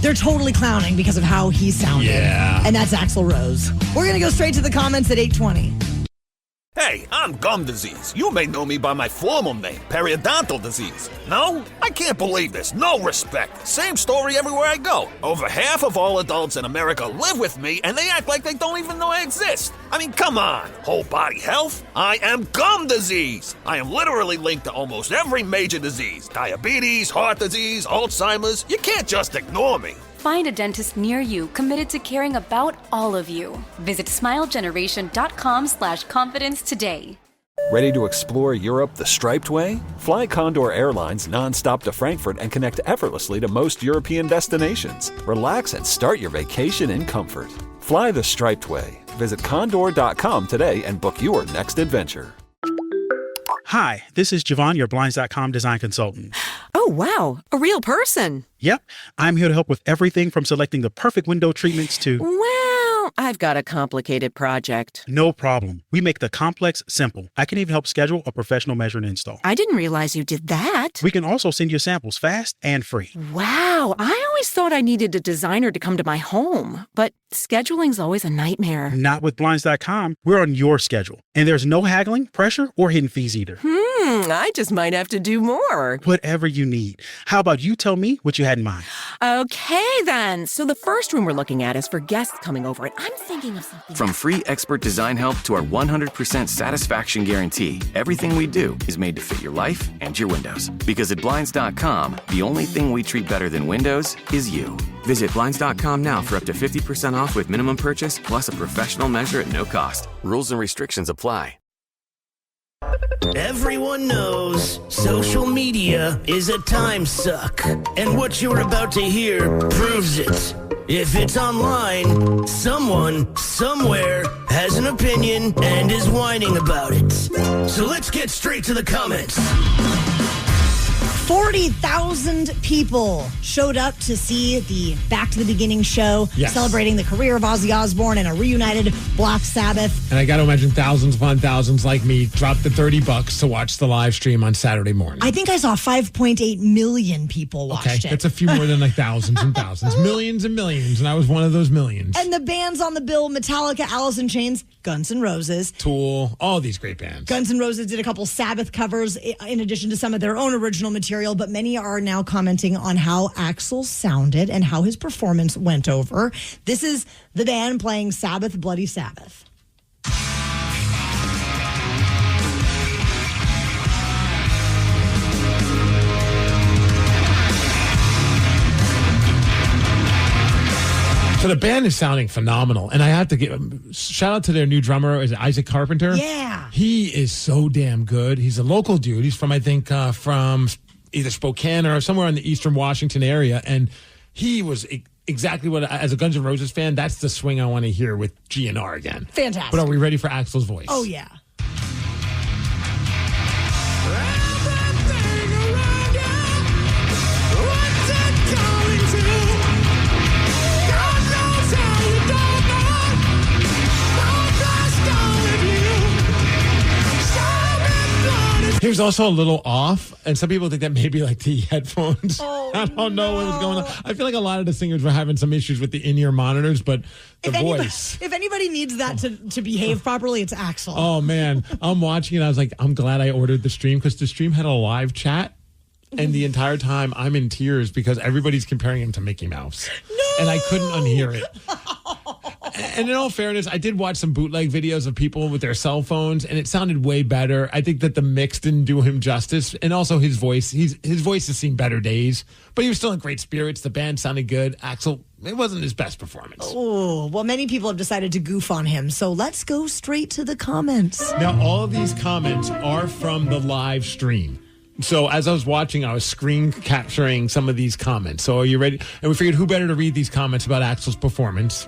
they're totally clowning because of how he sounded. Yeah. And that's Axl Rose. We're going to go straight to the comments at 8:20. Hey, I'm gum disease. You may know me by my formal name, periodontal disease. No? I can't believe this. No respect. Same story everywhere I go. Over half of all adults in America live with me, and they act like they don't even know I exist. I mean, come on. Whole body health? I am gum disease. I am literally linked to almost every major disease. Diabetes, heart disease, Alzheimer's. You can't just ignore me. Find a dentist near you committed to caring about all of you. Visit smilegeneration.com/confidence today. Ready to explore Europe the striped way? Fly Condor Airlines nonstop to Frankfurt and connect effortlessly to most European destinations. Relax and start your vacation in comfort. Fly the striped way. Visit condor.com today and book your next adventure. Hi, this is Javon, your Blinds.com design consultant. Oh, wow. A real person. Yep. I'm here to help with everything from selecting the perfect window treatments to... Well, I've got a complicated project. No problem. We make the complex simple. I can even help schedule a professional measure and install. I didn't realize you did that. We can also send you samples fast and free. Wow. I always thought I needed a designer to come to my home, but scheduling's always a nightmare. Not with Blinds.com. We're on your schedule. And there's no haggling, pressure, or hidden fees either. I just might have to do more. Whatever you need. How about you tell me what you had in mind? Okay, then. So the first room we're looking at is for guests coming over, and I'm thinking of something. From free expert design help to our 100% satisfaction guarantee, everything we do is made to fit your life and your windows. Because at Blinds.com, the only thing we treat better than windows is you. Visit Blinds.com now for up to 50% off with minimum purchase plus a professional measure at no cost. Rules and restrictions apply. Everyone knows social media is a time suck, and what you're about to hear proves it. If it's online, someone, somewhere, has an opinion and is whining about it. So let's get straight to the comments. 40,000 people showed up to see the Back to the Beginning show, celebrating the career of Ozzy Osbourne and a reunited Black Sabbath. And I got to imagine thousands upon thousands like me dropped the $30 to watch the live stream on Saturday morning. I think I saw 5.8 million people watched it. That's a few more than like thousands and thousands. Millions and millions, and I was one of those millions. And the bands on the bill, Metallica, Alice in Chains, Guns N' Roses. Tool, all these great bands. Guns N' Roses did a couple Sabbath covers in addition to some of their own original material, but many are now commenting on how Axl sounded and how his performance went over. This is the band playing Sabbath, Bloody Sabbath. So the band is sounding phenomenal, and I have to give shout out to their new drummer. Is it Isaac Carpenter? Yeah, he is so damn good. He's a local dude. He's from from either Spokane or somewhere in the Eastern Washington area, and he was exactly what, as a Guns N' Roses fan, that's the swing I want to hear with GNR again. Fantastic. But are we ready for Axl's voice? Oh yeah. He was also a little off, and some people think that maybe like the headphones. I don't know what was going on. I feel like a lot of the singers were having some issues with the in-ear monitors, but the voice. If anybody needs that to behave properly, it's Axl. Oh, man. I'm watching it. I was like, I'm glad I ordered the stream because the stream had a live chat. And the entire time I'm in tears because everybody's comparing him to Mickey Mouse. No! And I couldn't unhear it. And in all fairness, I did watch some bootleg videos of people with their cell phones, and it sounded way better. I think that the mix didn't do him justice. And also his voice. His voice has seen better days. But he was still in great spirits. The band sounded good. Axl, it wasn't his best performance. Oh, well, many people have decided to goof on him. So let's go straight to the comments. Now, all of these comments are from the live stream. So as I was watching, I was screen capturing some of these comments. So are you ready? And we figured who better to read these comments about Axl's performance?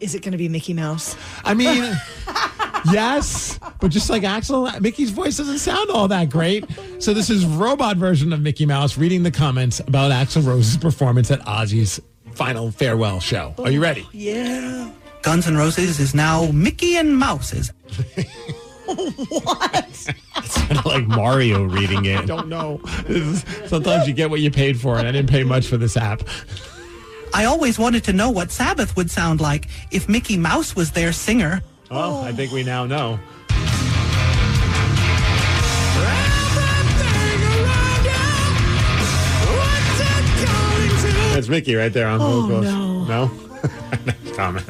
Is it going to be Mickey Mouse? I mean, yes, but just like Axl, Mickey's voice doesn't sound all that great. So this is robot version of Mickey Mouse reading the comments about Axl Rose's performance at Ozzy's final farewell show. Are you ready? Yeah. Guns N' Roses is now Mickey and Mouse's. What? It's kind of like Mario reading it. I don't know. Sometimes you get what you paid for, and I didn't pay much for this app. I always wanted to know what Sabbath would sound like if Mickey Mouse was their singer. Well, I think we now know. That's Mickey right there on vocals. No? Next comment.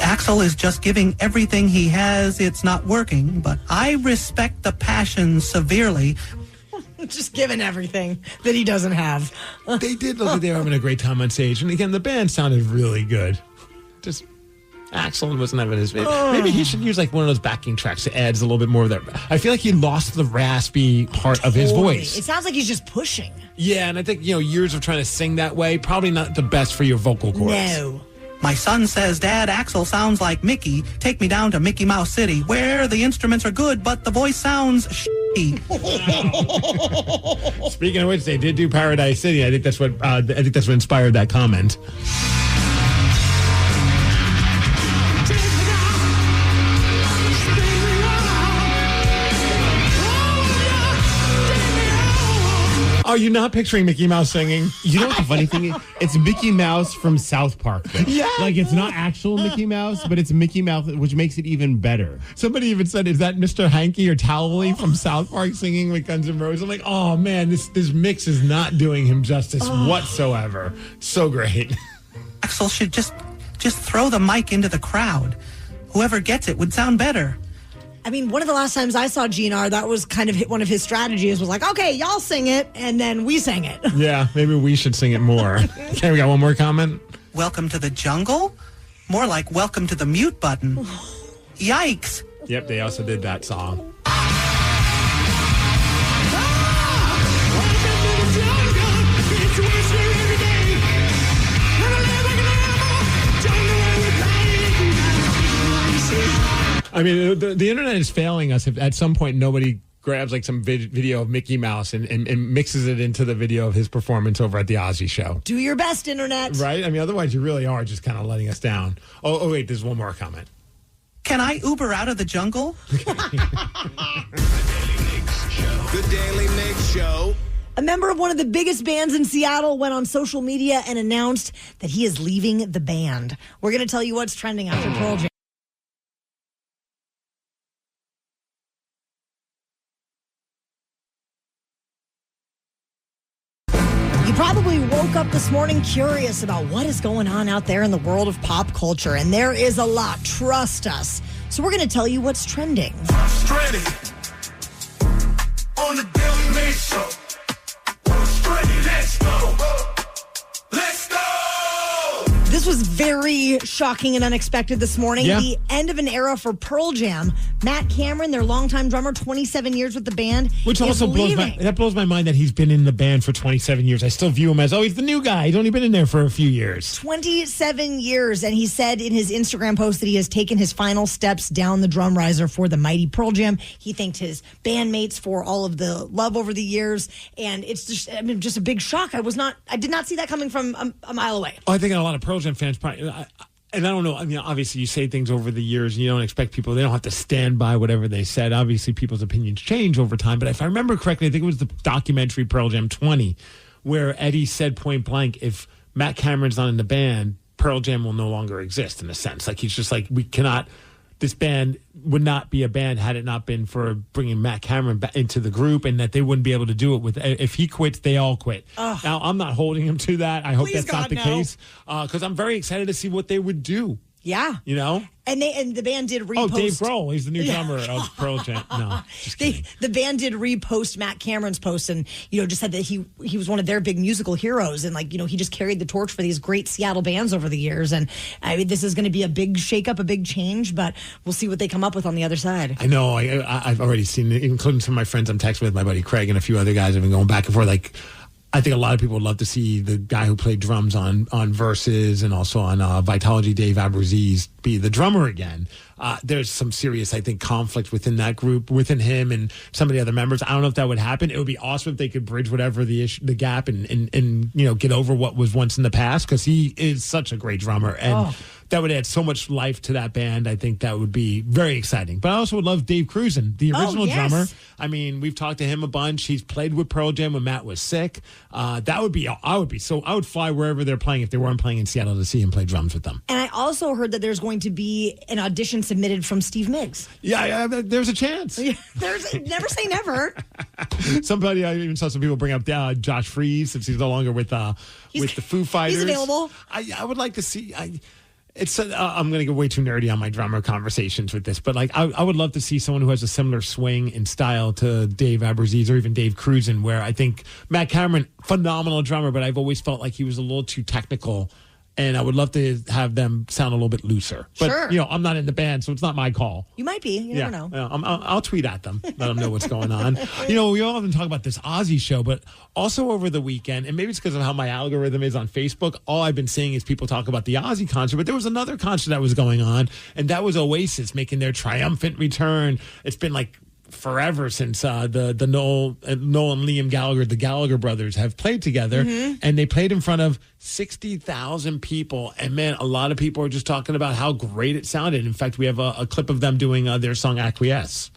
Axl is just giving everything he has. It's not working, but I respect the passion severely. Just giving everything that he doesn't have. They did look like they were having a great time on stage. And again, the band sounded really good. Just Axl wasn't having his... Maybe he should use like one of those backing tracks that adds a little bit more of that. I feel like he lost the raspy part of his voice. It sounds like he's just pushing. Yeah, and I think, years of trying to sing that way, probably not the best for your vocal cords. No. My son says, Dad, Axl sounds like Mickey. Take me down to Mickey Mouse City, where the instruments are good, but the voice sounds shitty. Speaking of which, they did do Paradise City. I think that's what inspired that comment. Are you not picturing Mickey Mouse singing? You know what the funny thing is? It's Mickey Mouse from South Park, though. Yeah. Like, it's not actual Mickey Mouse, but it's Mickey Mouse, which makes it even better. Somebody even said, is that Mr. Hanky or Towley from South Park singing with Guns N' Roses? I'm like, oh, man, this mix is not doing him justice whatsoever. So great. Axl should just throw the mic into the crowd. Whoever gets it would sound better. I mean, one of the last times I saw GNR, that was kind of one of his strategies, was like, okay, y'all sing it, and then we sang it. Yeah, maybe we should sing it more. Okay, we got one more comment. Welcome to the jungle? More like welcome to the mute button. Yikes. Yep, they also did that song. I mean, the internet is failing us if at some point nobody grabs like some video of Mickey Mouse and mixes it into the video of his performance over at the Ozzy show. Do your best, internet. Right? I mean, otherwise you really are just kind of letting us down. Oh, wait, there's one more comment. Can I Uber out of the jungle? The Daily Migs Show. A member of one of the biggest bands in Seattle went on social media and announced that he is leaving the band. We're going to tell you what's trending after Pearl Jam. You probably woke up this morning curious about what is going on out there in the world of pop culture, and there is a lot, trust us. So we're going to tell you what's trending. Stranded on the Daily Migs Show. Stranded, let's go. Let's go. This was very shocking and unexpected this morning. Yeah. The end of an era for Pearl Jam. Matt Cameron, their longtime drummer, 27 years with the band, Which is also blows my mind that he's been in the band for 27 years. I still view him as, he's the new guy. He's only been in there for a few years. 27 years, and he said in his Instagram post that he has taken his final steps down the drum riser for the mighty Pearl Jam. He thanked his bandmates for all of the love over the years, and it's just a big shock. I did not see that coming from a mile away. I think a lot of Pearl Jam fans probably... And I don't know. I mean, obviously, you say things over the years, and you don't expect people. They don't have to stand by whatever they said. Obviously, people's opinions change over time. But if I remember correctly, I think it was the documentary Pearl Jam 20, where Eddie said point blank, if Matt Cameron's not in the band, Pearl Jam will no longer exist, in a sense. Like, he's just like, we cannot... This band would not be a band had it not been for bringing Matt Cameron back into the group, and that they wouldn't be able to do it with. If he quits, they all quit. Now, I'm not holding him to that. I hope Please, that's not the case, because I'm very excited to see what they would do. Yeah. You know? And the band did repost. Oh, Dave Grohl. He's the new drummer of Pearl Jam. No, just kidding. The band did repost Matt Cameron's post, and just said that he was one of their big musical heroes, and he just carried the torch for these great Seattle bands over the years. And I mean, this is going to be a big shakeup, a big change, but we'll see what they come up with on the other side. I know. I've already seen it, including some of my friends I'm texting with, my buddy Craig, and a few other guys have been going back and forth. Like, I think a lot of people would love to see the guy who played drums on Versus and also on Vitalogy, Dave Abruzzese, be the drummer again. There's some serious, I think, conflict within that group, within him and some of the other members. I don't know if that would happen. It would be awesome if they could bridge whatever the gap and get over what was once in the past, because he is such a great drummer, and that would add so much life to that band. I think that would be very exciting. But I also would love Dave Cruzen, the original drummer. I mean, we've talked to him a bunch. He's played with Pearl Jam when Matt was sick. I would fly wherever they're playing if they weren't playing in Seattle to see him play drums with them. And I also heard that there's going to be an audition submitted from Steve Migs. Yeah, there's a chance. There's never say never. Somebody, I even saw some people bring up Josh Freese, since he's no longer with the Foo Fighters. He's available. I would like to see. I'm going to go way too nerdy on my drummer conversations with this, but I would love to see someone who has a similar swing and style to Dave Aberzies or even Dave Cruzen, where I think Matt Cameron, phenomenal drummer, but I've always felt like he was a little too technical. And I would love to have them sound a little bit looser. But, sure. I'm not in the band, so it's not my call. You might be. You never know. I'll tweet at them, let them know what's going on. We all often talk about this Ozzy show, but also over the weekend, and maybe it's because of how my algorithm is on Facebook, all I've been seeing is people talk about the Ozzy concert, but there was another concert that was going on, and that was Oasis making their triumphant return. It's been forever since the Noel and Liam Gallagher, the Gallagher brothers, have played together, and they played in front of 60,000 people. And man, a lot of people are just talking about how great it sounded. In fact, we have a clip of them doing their song Acquiesce.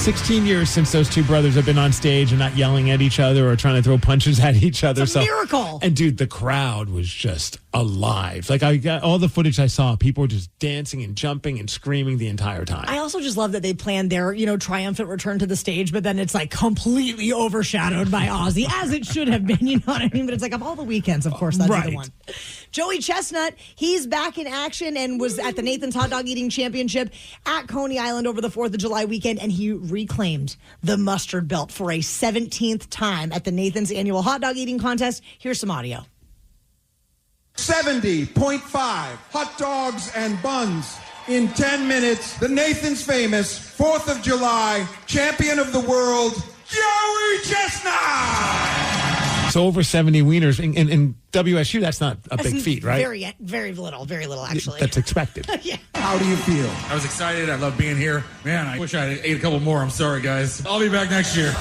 16 years since those two brothers have been on stage and not yelling at each other or trying to throw punches at each other. It's a miracle. And dude, the crowd was just alive. I got all the footage I saw. People were just dancing and jumping and screaming the entire time. I also just love that they planned their, triumphant return to the stage, but then it's completely overshadowed by Ozzy, as it should have been. You know what I mean? But it's of all the weekends, of course, that's the one. Joey Chestnut, he's back in action and was at the Nathan's Hot Dog Eating Championship at Coney Island over the 4th of July weekend, and he reclaimed the mustard belt for a 17th time at the Nathan's annual hot dog eating contest. Here's some audio. 70.5 hot dogs and buns in 10 minutes. The Nathan's famous 4th of July champion of the world, Joey Chestnut! So over 70 wieners in WSU, that's not a big feat, right? Very little, actually. That's expected. Yeah. How do you feel? I was excited. I love being here. Man, I wish I had ate a couple more. I'm sorry, guys. I'll be back next year.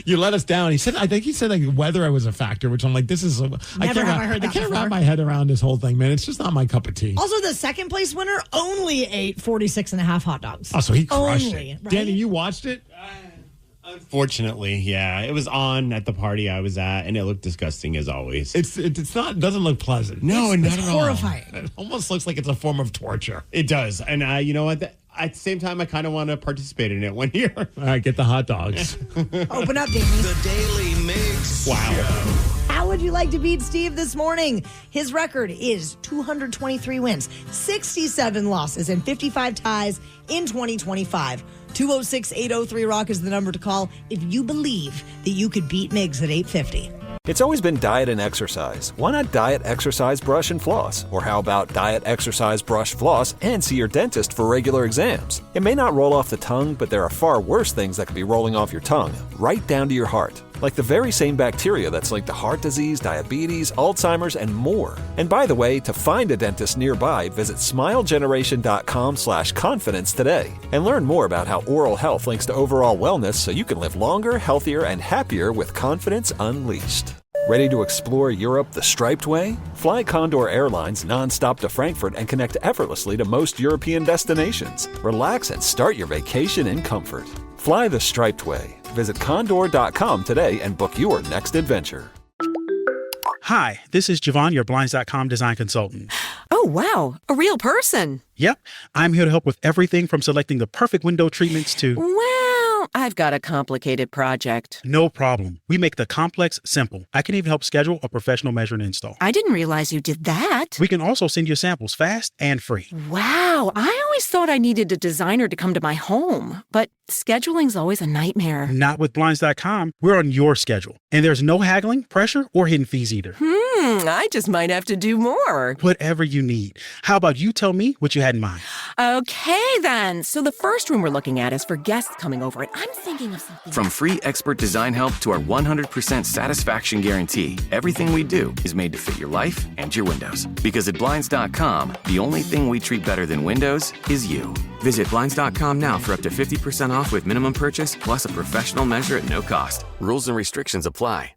You let us down. I think he said weather was a factor, which I'm this is. I can't wrap my head around this whole thing, man. It's just not my cup of tea. Also, the second place winner only ate 46 and a half hot dogs. Oh, so he crushed it. Right? Danny, you watched it? Unfortunately, yeah. It was on at the party I was at, and it looked disgusting as always. It's not. It doesn't look pleasant. No, not it's at all. horrifying. It almost looks like it's a form of torture. It does. And you know what? At the same time, I kind of want to participate in it one year. All right, get the hot dogs. Open up, Danny. The Daly Migs. Wow. How would you like to beat Steve this morning? His record is 223 wins, 67 losses, and 55 ties in 2025. 206-803-ROCK is the number to call if you believe that you could beat Migs at 850. It's always been diet and exercise. Why not diet, exercise, brush, and floss? Or how about diet, exercise, brush, floss, and see your dentist for regular exams? It may not roll off the tongue, but there are far worse things that could be rolling off your tongue, right down to your heart. Like the very same bacteria that's linked to heart disease, diabetes, Alzheimer's, and more. And by the way, to find a dentist nearby, visit smilegeneration.com/confidence today. And learn more about how oral health links to overall wellness so you can live longer, healthier, and happier with confidence unleashed. Ready to explore Europe the striped way? Fly Condor Airlines nonstop to Frankfurt and connect effortlessly to most European destinations. Relax and start your vacation in comfort. Fly the striped way. Visit condor.com today and book your next adventure. Hi, this is Javon, your Blinds.com design consultant. Oh, wow. A real person. Yep. I'm here to help with everything from selecting the perfect window treatments to... Well, I've got a complicated project. No problem. We make the complex simple. I can even help schedule a professional measure and install. I didn't realize you did that. We can also send you samples fast and free. Wow. I always thought I needed a designer to come to my home, but scheduling's always a nightmare. Not with Blinds.com. We're on your schedule. And there's no haggling, pressure, or hidden fees either. I just might have to do more. Whatever you need. How about you tell me what you had in mind? Okay, then. So the first room we're looking at is for guests coming over, and I'm thinking of something. From free expert design help to our 100% satisfaction guarantee, everything we do is made to fit your life and your windows. Because at Blinds.com, the only thing we treat better than windows is you. Visit Blinds.com now for up to 50% off with minimum purchase plus a professional measure at no cost. Rules and restrictions apply.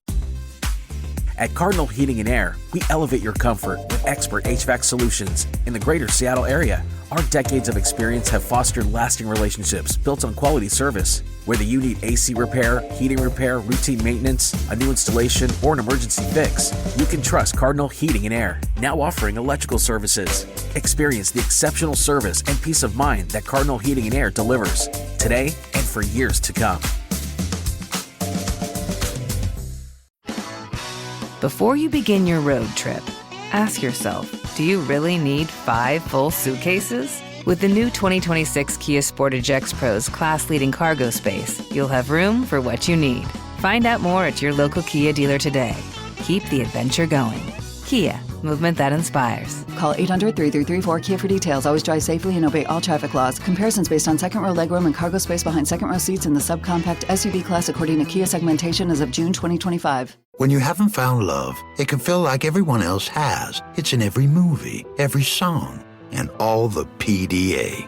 At Cardinal Heating and Air, we elevate your comfort with expert HVAC solutions in the greater Seattle area. Our decades of experience have fostered lasting relationships built on quality service. Whether you need AC repair, heating repair, routine maintenance, a new installation, or an emergency fix, you can trust Cardinal Heating and Air, now offering electrical services. Experience the exceptional service and peace of mind that Cardinal Heating and Air delivers today and for years to come. Before you begin your road trip, ask yourself, do you really need 5 full suitcases? With the new 2026 Kia Sportage X-Pro's class-leading cargo space, you'll have room for what you need. Find out more at your local Kia dealer today. Keep the adventure going. Kia, movement that inspires. Call 800-3334-KIA for details. Always drive safely and obey all traffic laws. Comparisons based on second row legroom and cargo space behind second row seats in the subcompact SUV class according to Kia segmentation as of June 2025. When you haven't found love, it can feel like everyone else has. It's in every movie, every song, and all the PDA.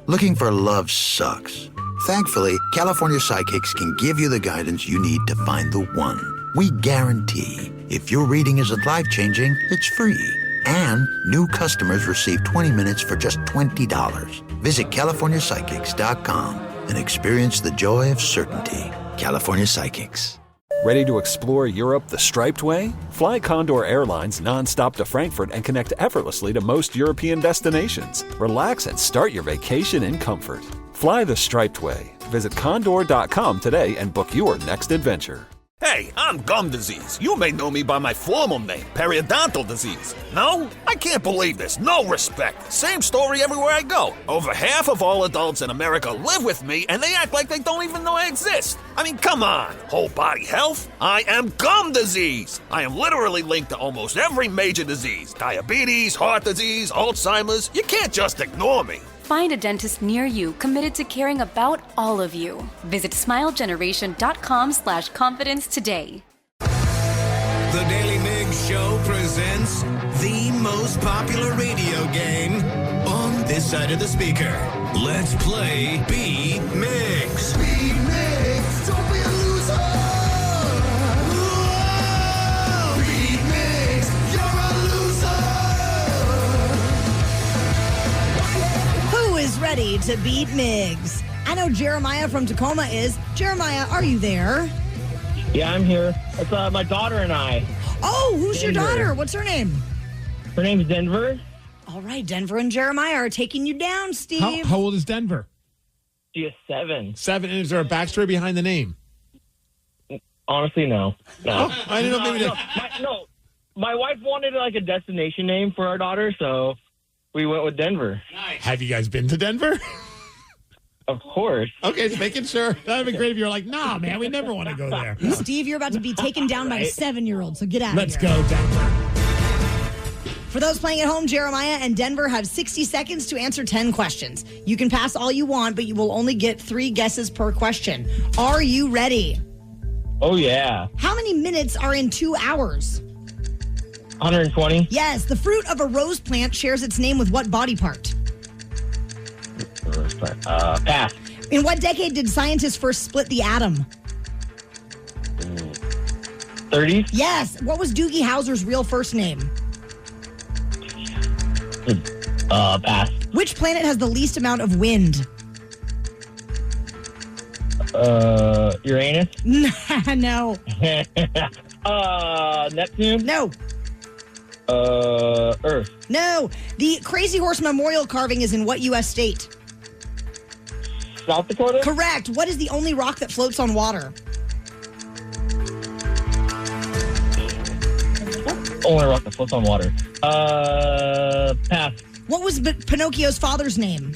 Looking for love sucks. Thankfully, California Psychics can give you the guidance you need to find the one. We guarantee if your reading isn't life-changing, it's free. And new customers receive 20 minutes for just $20. Visit CaliforniaPsychics.com and experience the joy of certainty. California Psychics. Ready to explore Europe the striped way? Fly Condor Airlines nonstop to Frankfurt and connect effortlessly to most European destinations. Relax and start your vacation in comfort. Fly the striped way. Visit condor.com today and book your next adventure. Hey, I'm gum disease. You may know me by my formal name, periodontal disease. No? I can't believe this. No respect. Same story everywhere I go. Over half of all adults in America live with me, and they act like they don't even know I exist. I mean, come on. Whole body health? I am gum disease. I am literally linked to almost every major disease. Diabetes, heart disease, Alzheimer's. You can't just ignore me. Find a dentist near you committed to caring about all of you. Visit smilegeneration.com/confidence today. The Daily Migs Show presents the most popular radio game on this side of the speaker. Let's play Beat Migs. Beat Migs, don't be a loser. Whoa! Beat Migs, you're a loser. Who is ready to beat Migs? I know Jeremiah from Tacoma is. Jeremiah, are you there? Yeah, I'm here. It's my daughter and I. Oh, who's Denver. your daughter? What's her name? Her name's Denver. All right, Denver and Jeremiah are taking you down, Steve. How old is Denver? She is 7. 7. And is there a backstory behind the name? Honestly, no. Oh, I didn't know. Maybe my wife wanted like a destination name for our daughter, so we went with Denver. Have you guys been to Denver? Of course. Okay, just making sure. That'd be great if you're like, nah, man, we never want to go there. Steve, you're about to be taken down by a 7-year-old, so get out Let's of here. go, Denver. For those playing at home, Jeremiah and Denver have 60 seconds to answer 10 questions. You can pass all you want, but you will only get 3 guesses per question. Are you ready? Oh, yeah. How many minutes are in 2 hours? 120. Yes. The fruit of a rose plant shares its name with what body part? Pass. In what decade did scientists first split the atom? 30s? Yes. What was Doogie Howser's real first name? Pass. Which planet has the least amount of wind? Uranus? No. Neptune? No. Earth? No. The Crazy Horse Memorial carving is in what U.S. state? South Dakota? Correct. What is the only rock that floats on water? Only rock that floats on water. Pass. What was Pinocchio's father's name?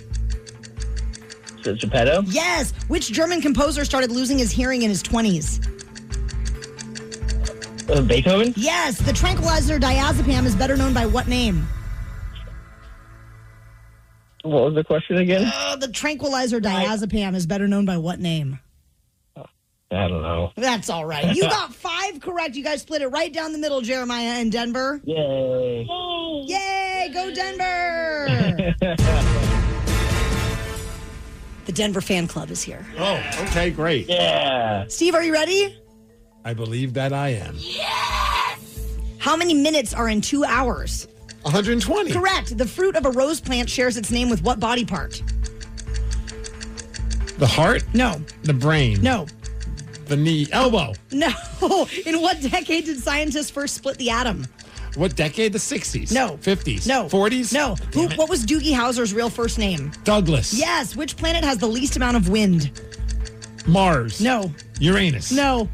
Geppetto? Yes. Which German composer started losing his hearing in his 20s? Beethoven? Yes. The tranquilizer diazepam is better known by what name? What was the question again? The tranquilizer diazepam is better known by what name? I don't know. That's all right. You got 5 correct. You guys split it right down the middle, Jeremiah and Denver. Yay. Yay, go Denver! The Denver fan club is here. Oh, okay, great. Yeah. Steve, are you ready? I believe that I am. How many minutes are in 2 hours? 120. Correct. The fruit of a rose plant shares its name with what body part? The heart? No. The brain? No. The knee? Elbow? No. In what decade did scientists first split the atom? What decade? The 60s? No. 50s? No. 40s? No. What was Doogie Howser's real first name? Douglas? Yes. Which planet has the least amount of wind? Mars? No. Uranus? No.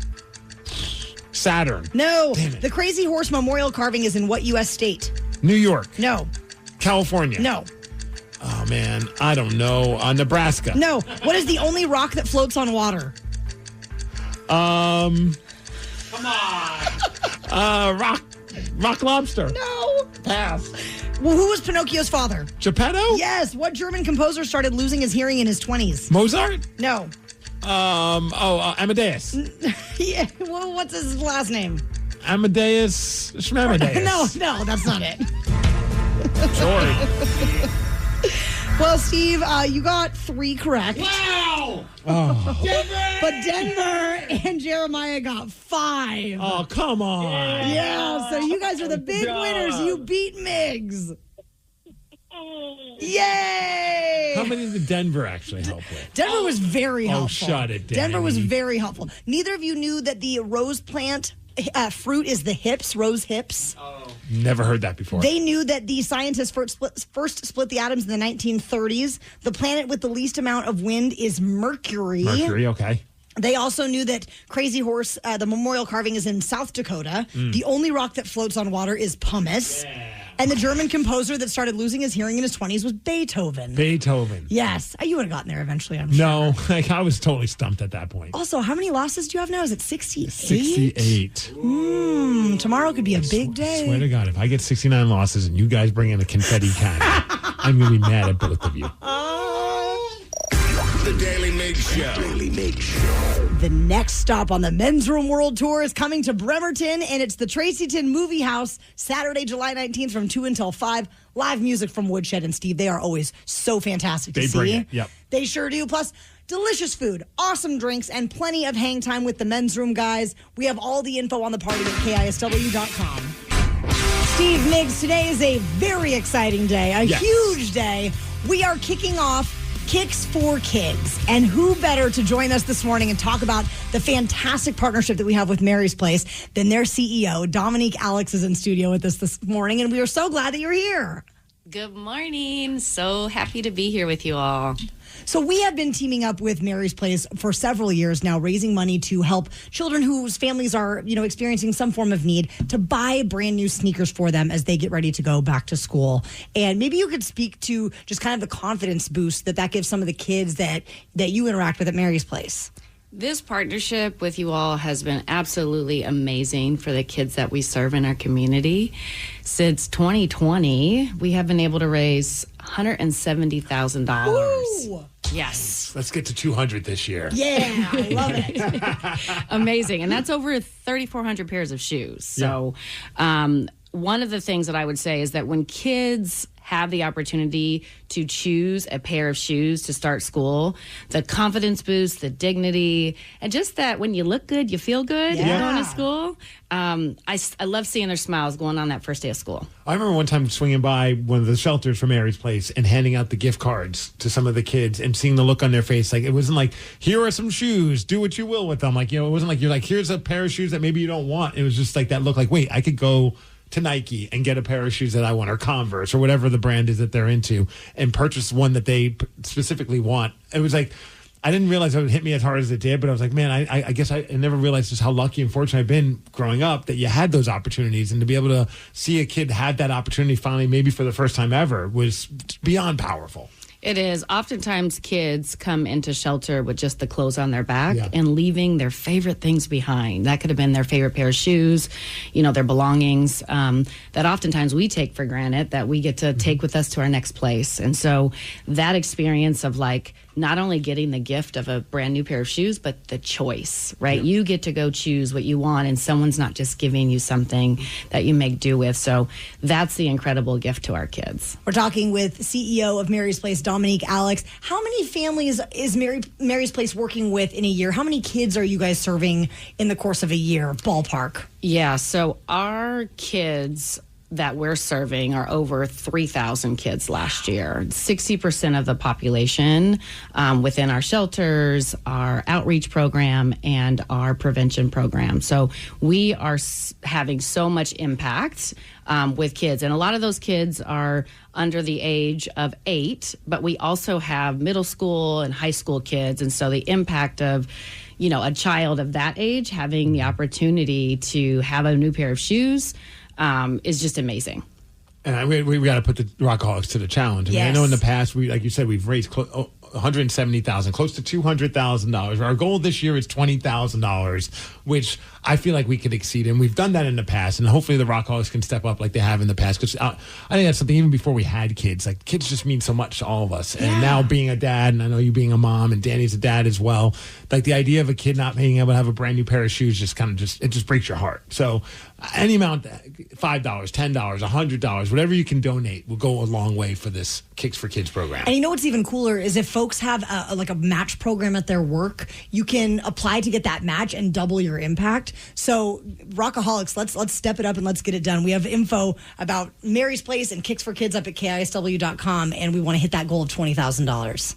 Saturn? No. Damn it. The Crazy Horse memorial carving is in what U.S. state? New York? No. California? No. Oh, man. I don't know. Nebraska? No. What is the only rock that floats on water? Come on. Rock lobster? No. Pass. Well, who was Pinocchio's father? Geppetto? Yes. What German composer started losing his hearing in his 20s? Mozart? No. Amadeus? Yeah. Well, what's his last name? Amadeus Schmamadeus. No, that's not it. Sorry. Well, Steve, you got 3 correct. Wow! Oh. But Denver and Jeremiah got 5. Oh, come on. Yeah, so you guys are the big winners. You beat Migs. Yay! How many did Denver actually help with? Denver was very helpful. Oh, shut it, Danny. Denver was very helpful. Neither of you knew that the rose plant fruit is the hips, rose hips. Never heard that before. They knew that the scientists first split the atoms in the 1930s. The planet with the least amount of wind is Mercury. Mercury, okay. They also knew that Crazy Horse, the memorial carving is in South Dakota. The only rock that floats on water is pumice. Yeah. And the German composer that started losing his hearing in his 20s was Beethoven. Beethoven. Yes. You would have gotten there eventually, I'm sure. No, I was totally stumped at that point. Also, how many losses do you have now? Is it 68? 68. Tomorrow could be a big day. I swear to God, if I get 69 losses and you guys bring in a confetti cannon, I'm going to be mad at both of you. The Daily Migs Show. Daily Migs Show. The next stop on the Men's Room World Tour is coming to Bremerton, and it's the Tracyton Movie House, Saturday, July 19th from 2 until 5. Live music from Woodshed and Steve. They are always so fantastic to see. They bring it, yep. They sure do. Plus, delicious food, awesome drinks, and plenty of hang time with the Men's Room guys. We have all the info on the party at KISW.com. Steve, Migs, today is a very exciting day, a huge day. We are kicking off Kicks for Kids. And who better to join us this morning and talk about the fantastic partnership that we have with Mary's Place than their CEO, Dominique Alex, is in studio with us this morning. And we are so glad that you're here. Good morning. So happy to be here with you all. So we have been teaming up with Mary's Place for several years now, raising money to help children whose families are, experiencing some form of need to buy brand new sneakers for them as they get ready to go back to school. And maybe you could speak to just kind of the confidence boost that gives some of the kids that you interact with at Mary's Place. This partnership with you all has been absolutely amazing for the kids that we serve in our community. Since 2020, we have been able to raise $170,000. Ooh. Yes. Let's get to 200 this year. Yeah, I love it. Amazing. And that's over 3,400 pairs of shoes. So one of the things that I would say is that when kids have the opportunity to choose a pair of shoes to start school, the confidence boost, the dignity, and just that when you look good, you feel good going to school. I love seeing their smiles going on that first day of school. I remember one time swinging by one of the shelters from Mary's Place and handing out the gift cards to some of the kids and seeing the look on their face. Like, it wasn't like, here are some shoes, do what you will with them. Like, it wasn't like, you're like, here's a pair of shoes that maybe you don't want. It was just like that look like, wait, I could go to Nike and get a pair of shoes that I want, or Converse, or whatever the brand is that they're into, and purchase one that they specifically want. It was like, I didn't realize it would hit me as hard as it did, but I was like, man, I guess I never realized just how lucky and fortunate I've been growing up that you had those opportunities, and to be able to see a kid have that opportunity finally, maybe for the first time ever, was beyond powerful. It is. Oftentimes kids come into shelter with just the clothes on their back and leaving their favorite things behind. That could have been their favorite pair of shoes, their belongings, that oftentimes we take for granted that we get to take with us to our next place. And so that experience of not only getting the gift of a brand new pair of shoes, but the choice, right? Yeah. You get to go choose what you want, and someone's not just giving you something that you make do with. So that's the incredible gift to our kids. We're talking with CEO of Mary's Place, Dominique Alex. How many families is Mary's Place working with in a year? How many kids are you guys serving in the course of a year, ballpark? Yeah, so our kids that we're serving are over 3,000 kids last year. 60% of the population within our shelters, our outreach program, and our prevention program. So we are having so much impact with kids. And a lot of those kids are under the age of 8, but we also have middle school and high school kids. And so the impact of a child of that age having the opportunity to have a new pair of shoes is just amazing. And we got to put the Rockaholics to the challenge. I mean, I know in the past, like you said, we've raised $170,000, close to $200,000. Our goal this year is $20,000, which I feel like we could exceed. And we've done that in the past. And hopefully the Rockaholics can step up like they have in the past. Because I think that's something even before we had kids. Like, kids just mean so much to all of us. And now being a dad, and I know you being a mom, and Danny's a dad as well. Like, the idea of a kid not being able to have a brand new pair of shoes just breaks your heart. So any amount, $5, $10, $100, whatever you can donate will go a long way for this Kicks for Kids program. And what's even cooler is if folks have a match program at their work, you can apply to get that match and double your impact. So Rockaholics, let's step it up and let's get it done. We have info about Mary's Place and Kicks for Kids up at KISW.com, and we want to hit that goal of $20,000.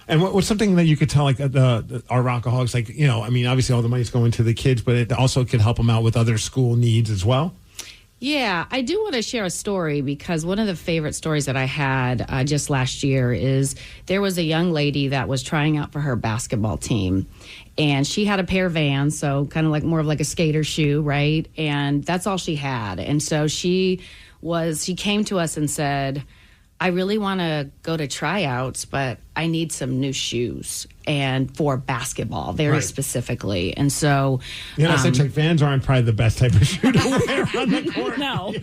And what's something that you could tell, our Rockaholics, obviously all the money's going to the kids, but it also could help them out with other school needs as well? Yeah, I do want to share a story, because one of the favorite stories that I had just last year is there was a young lady that was trying out for her basketball team, and she had a pair of Vans, so kind of more of a skater shoe, right? And that's all she had. And so she came to us and said, I really want to go to tryouts, but I need some new shoes, and for basketball, very specifically. And so, Vans aren't probably the best type of shoe to wear on the court. No.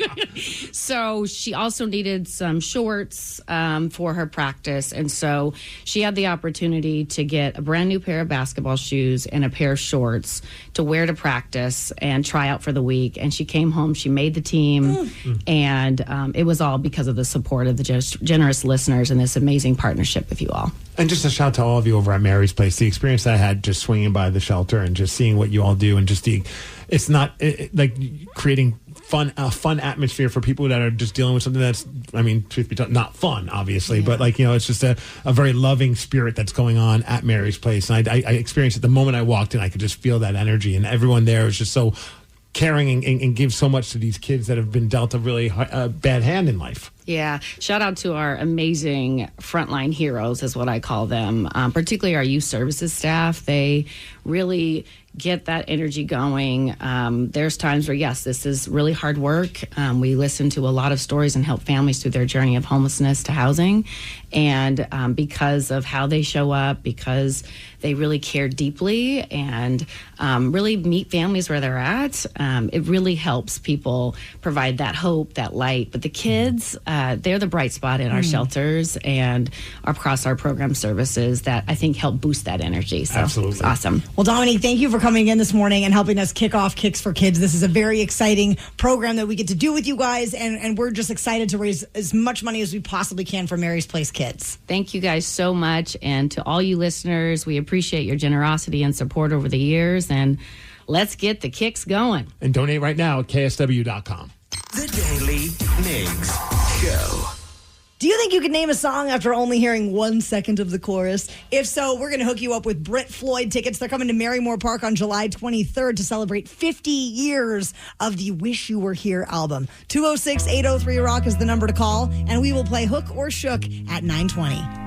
So she also needed some shorts for her practice. And so she had the opportunity to get a brand new pair of basketball shoes and a pair of shorts to wear to practice and try out for the week. And she came home, she made the team, and it was all because of the support of the generous listeners and this amazing partnership with you all. And just a shout out to all of you over at Mary's Place. The experience that I had just swinging by the shelter and just seeing what you all do, and just it's not like creating a fun atmosphere for people that are just dealing with something that's, truth be told, not fun, obviously, but it's just a very loving spirit that's going on at Mary's Place. And I experienced it the moment I walked in. I could just feel that energy, and everyone there was just so caring and give so much to these kids that have been dealt a really bad hand in life. Yeah. Shout out to our amazing frontline heroes, is what I call them, particularly our youth services staff. They really get that energy going. There's times where, yes, this is really hard work. We listen to a lot of stories and help families through their journey of homelessness to housing. And because of how they show up, because they really care deeply and really meet families where they're at, it really helps people provide that hope, that light. But the kids, they're the bright spot in our shelters and across our program services that I think help boost that energy. So absolutely. It's awesome. Well, Dominique, thank you for coming in this morning and helping us kick off Kicks for Kids. This is a very exciting program that we get to do with you guys, and we're just excited to raise as much money as we possibly can for Mary's Place kids. Thank you guys so much. And to all you listeners, we appreciate your generosity and support over the years. And let's get the kicks going. And donate right now at KSW.com. The Daily Migs Show. Do you think you could name a song after only hearing 1 second of the chorus? If so, we're going to hook you up with Brit Floyd tickets. They're coming to Marymore Park on July 23rd to celebrate 50 years of the Wish You Were Here album. 206-803-ROCK is the number to call, and we will play Hook or Shook at 9:20.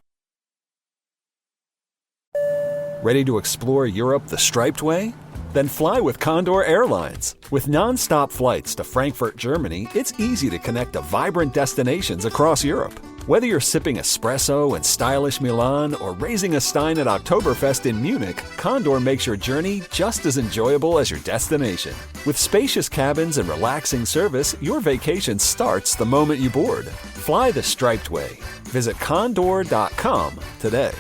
Ready to explore Europe the striped way? Then fly with Condor Airlines. With nonstop flights to Frankfurt, Germany, it's easy to connect to vibrant destinations across Europe. Whether you're sipping espresso in stylish Milan or raising a stein at Oktoberfest in Munich, Condor makes your journey just as enjoyable as your destination. With spacious cabins and relaxing service, your vacation starts the moment you board. Fly the striped way. Visit condor.com today.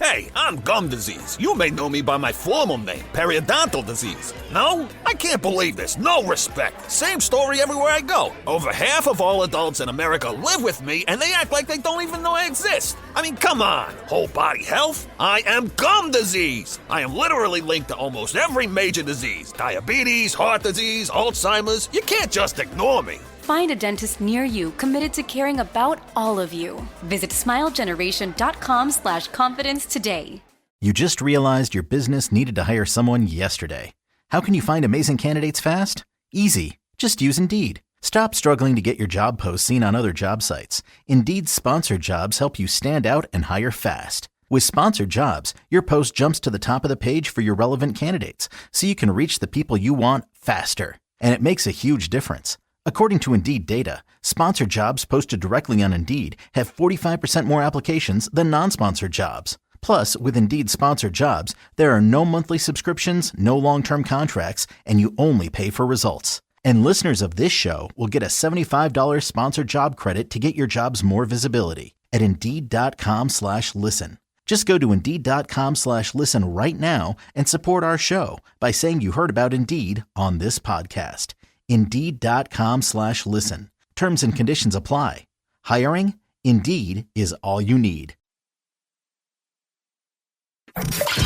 Hey, I'm gum disease. You may know me by my formal name, periodontal disease. No? I can't believe this. No respect. Same story everywhere I go. Over half of all adults in America live with me, and they act like they don't even know I exist. I mean, come on. Whole body health? I am gum disease. I am literally linked to almost every major disease. Diabetes, heart disease, Alzheimer's. You can't just ignore me. Find a dentist near you committed to caring about all of you. Visit smilegeneration.com/confidence today. You just realized your business needed to hire someone yesterday. How can you find amazing candidates fast? Easy. Just use Indeed. Stop struggling to get your job posts seen on other job sites. Indeed's sponsored jobs help you stand out and hire fast. With sponsored jobs, your post jumps to the top of the page for your relevant candidates, so you can reach the people you want faster. And it makes a huge difference. According to Indeed data, sponsored jobs posted directly on Indeed have 45% more applications than non-sponsored jobs. Plus, with Indeed sponsored jobs, there are no monthly subscriptions, no long-term contracts, and you only pay for results. And listeners of this show will get a $75 sponsored job credit to get your jobs more visibility at Indeed.com/listen. Just go to Indeed.com/listen right now and support our show by saying you heard about Indeed on this podcast. Indeed.com/listen. Terms and conditions apply. Hiring? Indeed is all you need.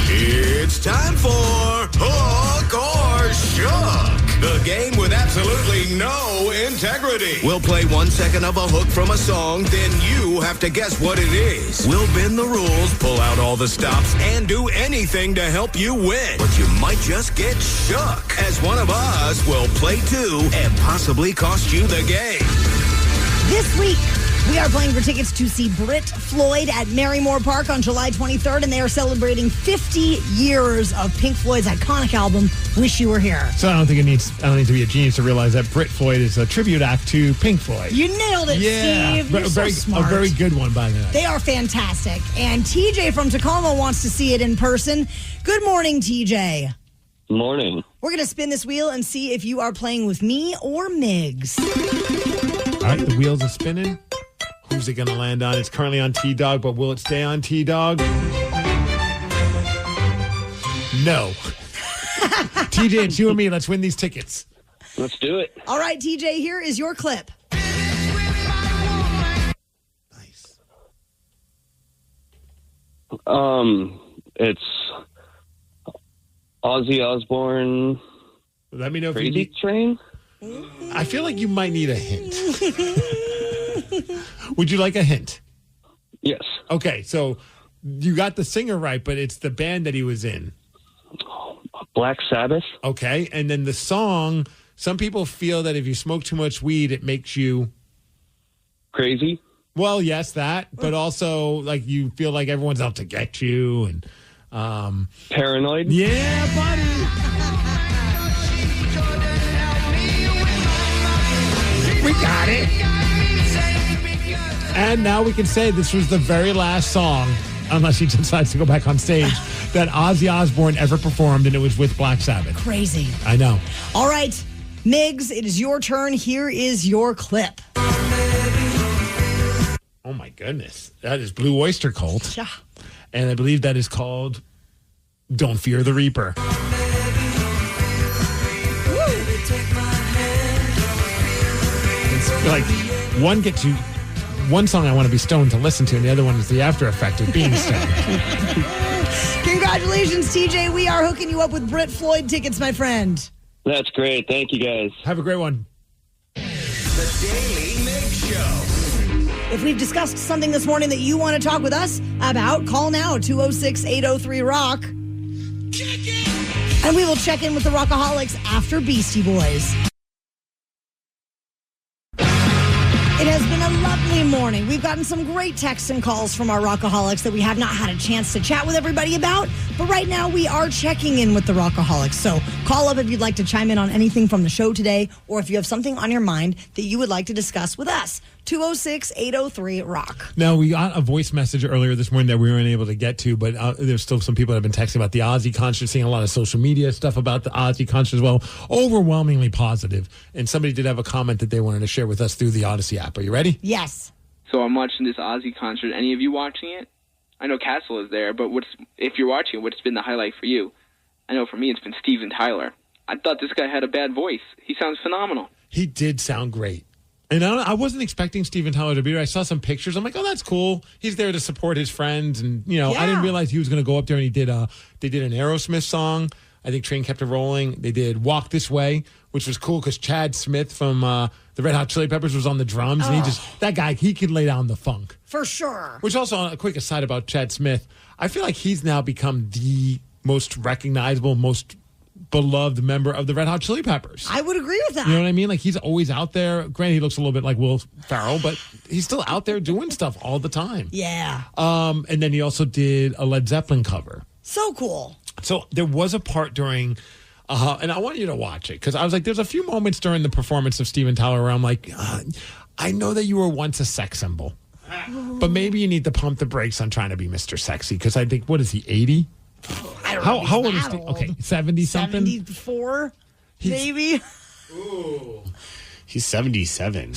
It's time for Hook or Shook, the game with absolutely no integrity. We'll play 1 second of a hook from a song, then you have to guess what it is. We'll bend the rules, pull out all the stops, and do anything to help you win. But you might just get shook, as one of us will play too and possibly cost you the game. This week, we are playing for tickets to see Brit Floyd at Marymore Park on July 23rd, and they are celebrating 50 years of Pink Floyd's iconic album, Wish You Were Here. So I don't need to be a genius to realize that Brit Floyd is a tribute act to Pink Floyd. You nailed it, Steve. You're so smart. A very good one, by the way. They are fantastic. And TJ from Tacoma wants to see it in person. Good morning, TJ. Morning. We're going to spin this wheel and see if you are playing with me or Migs. All right, the wheels are spinning. Who's it going to land on? It's currently on T-Dog, but will it stay on T-Dog? No. TJ, it's you and me. Let's win these tickets. Let's do it. All right, TJ, here is your clip. Nice. It's Ozzy Osbourne. Let me know if Crazy you need... Train? I feel like you might need a hint. Would you like a hint? Yes. Okay, so you got the singer right, but it's the band that he was in. Black Sabbath. Okay, and then the song, some people feel that if you smoke too much weed, it makes you... Crazy? Well, yes, that, but also like you feel like everyone's out to get you and... Paranoid? Yeah, buddy. We got it. And now we can say this was the very last song, unless he decides to go back on stage, that Ozzy Osbourne ever performed, and it was with Black Sabbath. Crazy. I know. All right, Migs, it is your turn. Here is your clip. Oh, my goodness. That is Blue Oyster Cult. Yeah. And I believe that is called Don't Fear the Reaper. It's like one song I want to be stoned to listen to, and the other one is the after effect of being stoned. Congratulations, TJ. We are hooking you up with Brit Floyd tickets, my friend. That's great. Thank you, guys. Have a great one. The Daily Migs Show. If we've discussed something this morning that you want to talk with us about, call now, 206-803-ROCK. And we will check in with the Rockaholics after Beastie Boys. It has been a lovely morning. We've gotten some great texts and calls from our Rockaholics that we have not had a chance to chat with everybody about. But right now, we are checking in with the Rockaholics. So call up if you'd like to chime in on anything from the show today, or if you have something on your mind that you would like to discuss with us. 206-803-ROCK. Now, we got a voice message earlier this morning that we weren't able to get to, but there's still some people that have been texting about the Ozzy concert, seeing a lot of social media stuff about the Ozzy concert as well. Overwhelmingly positive. And somebody did have a comment that they wanted to share with us through the Odyssey app. Are you ready? Yes. So I'm watching this Ozzy concert. Any of you watching it? I know Castle is there, but if you're watching it, what's been the highlight for you? I know for me it's been Steven Tyler. I thought this guy had a bad voice. He sounds phenomenal. He did sound great. And I wasn't expecting Steven Tyler to be there. I saw some pictures. I'm like, oh, that's cool. He's there to support his friends. And, I didn't realize he was going to go up there, and they did an Aerosmith song. I think Train Kept It Rolling. They did Walk This Way, which was cool because Chad Smith from the Red Hot Chili Peppers was on the drums. And that guy, he can lay down the funk. For sure. Which also, a quick aside about Chad Smith, I feel like he's now become the most recognizable, most beloved member of the Red Hot Chili Peppers. I would agree with that. You know what I mean? Like, he's always out there. Granted, he looks a little bit like Will Ferrell, but he's still out there doing stuff all the time. Yeah. And then he also did a Led Zeppelin cover. So cool. So there was a part during, and I want you to watch it, because I was like, there's a few moments during the performance of Steven Tyler where I'm like, I know that you were once a sex symbol, but maybe you need to pump the brakes on trying to be Mr. Sexy, because I think, what is he, 80? I don't know. How old is he? Okay, 70-something? 74, maybe? Ooh. He's 77.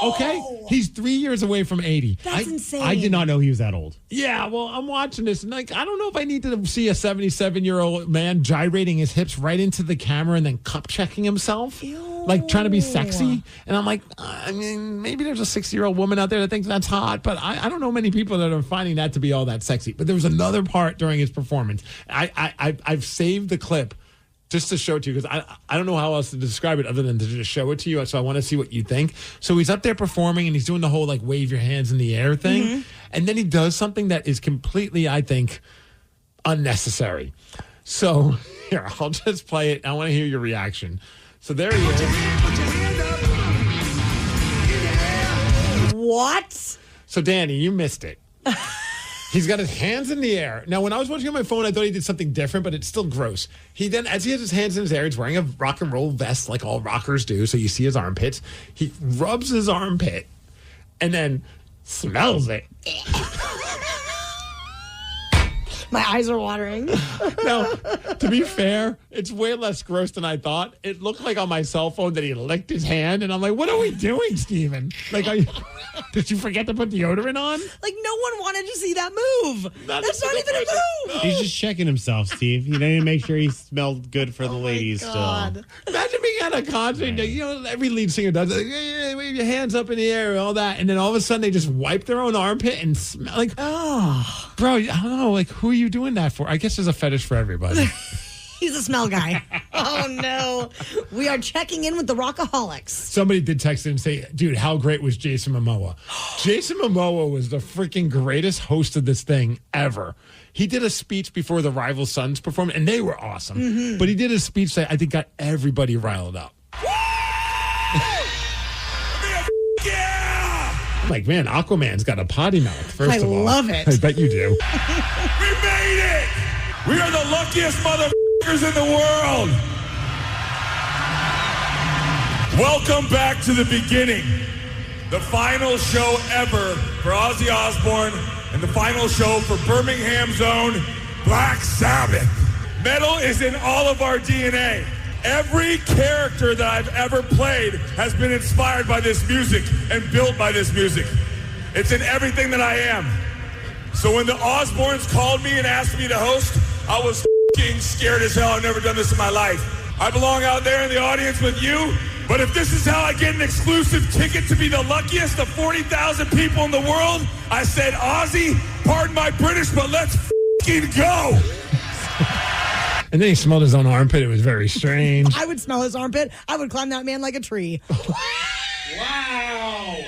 Okay, he's 3 years away from 80. That's insane. I did not know he was that old. Yeah, well, I'm watching this, and I don't know if I need to see a 77-year-old man gyrating his hips right into the camera and then cup checking himself, like trying to be sexy. And I'm like, I mean, maybe there's a 60-year-old woman out there that thinks that's hot, but I don't know many people that are finding that to be all that sexy. But there was another part during his performance. I've saved the clip just to show it to you, because I don't know how else to describe it other than to just show it to you. So I want to see what you think. So he's up there performing, and he's doing the whole like wave your hands in the air thing. Mm-hmm. And then he does something that is completely, I think, unnecessary. So here, I'll just play it. I want to hear your reaction. So there he is. What? So Danny, you missed it. He's got his hands in the air. Now, when I was watching on my phone, I thought he did something different, but it's still gross. He then, as he has his hands in his air, he's wearing a rock and roll vest like all rockers do, so you see his armpits. He rubs his armpit and then smells it. My eyes are watering. Now, to be fair, it's way less gross than I thought. It looked like on my cell phone that he licked his hand, and I'm like, what are we doing, Steven? Like, did you forget to put deodorant on? Like, no one wanted to see that move. That's not even a move. He's just checking himself, Steve. He needed to make sure he smelled good for the ladies still. Imagine being at a concert, every lead singer does it. Like, wave your hands up in the air and all that, and then all of a sudden they just wipe their own armpit and smell like, oh, bro, I don't know, like, who are you doing that for? I guess there's a fetish for everybody. He's a smell guy. Oh, no. We are checking in with the Rockaholics. Somebody did text in and say, dude, how great was Jason Momoa? Jason Momoa was the freaking greatest host of this thing ever. He did a speech before the Rival Sons performed, and they were awesome. Mm-hmm. But he did a speech that I think got everybody riled up. I'm like, man, Aquaman's got a potty mouth, first of all. I love it. I bet you do. We made it! We are the luckiest motherfuckers in the world! Welcome back to the beginning. The final show ever for Ozzy Osbourne and the final show for Birmingham's own Black Sabbath. Metal is in all of our DNA. Every character that I've ever played has been inspired by this music and built by this music. It's in everything that I am. So when the Osbournes called me and asked me to host, I was f***ing scared as hell. I've never done this in my life. I belong out there in the audience with you, but if this is how I get an exclusive ticket to be the luckiest of 40,000 people in the world, I said, Ozzy, pardon my British, but let's f***ing go. And then he smelled his own armpit. It was very strange. I would smell his armpit. I would climb that man like a tree. Wow.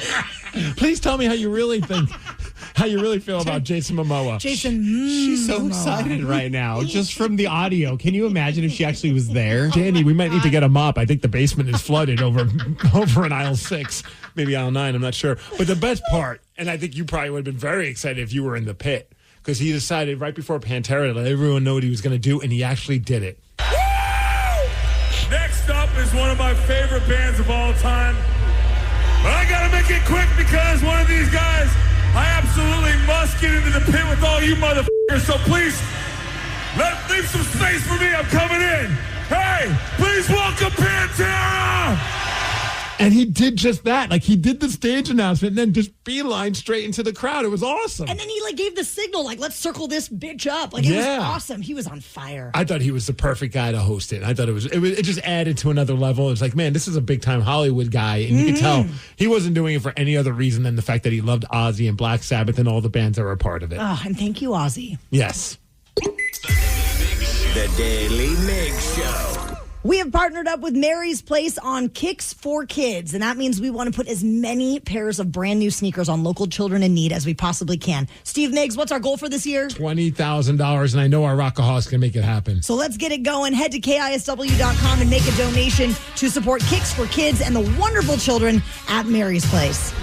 Please tell me how you really feel about Jason Momoa. Jason, she's so excited right now, just from the audio. Can you imagine if she actually was there? Danny, we might need to get a mop. I think the basement is flooded over in aisle 6, maybe aisle 9. I'm not sure. But the best part, and I think you probably would have been very excited if you were in the pit, because he decided right before Pantera to let everyone know what he was going to do, and he actually did it. Woo! Next up is one of my favorite bands of all time. But I got got to make it quick because one of these guys, I absolutely must get into the pit with all you motherfuckers. So please, leave some space for me. I'm coming in. Hey, please welcome Pantera. And he did just that. Like, he did the stage announcement and then just beeline straight into the crowd. It was awesome. And then he gave the signal, let's circle this bitch up. It was awesome. He was on fire. I thought he was the perfect guy to host it. I thought it just added to another level. It's like, man, this is a big time Hollywood guy. And you could tell he wasn't doing it for any other reason than the fact that he loved Ozzy and Black Sabbath and all the bands that were a part of it. Oh, and thank you, Ozzy. Yes. The Daily Migs Show. We have partnered up with Mary's Place on Kicks for Kids, and that means we want to put as many pairs of brand new sneakers on local children in need as we possibly can. Steve Migs, what's our goal for this year? $20,000, and I know our Rockaholics can make it happen. So let's get it going. Head to KISW.com and make a donation to support Kicks for Kids and the wonderful children at Mary's Place.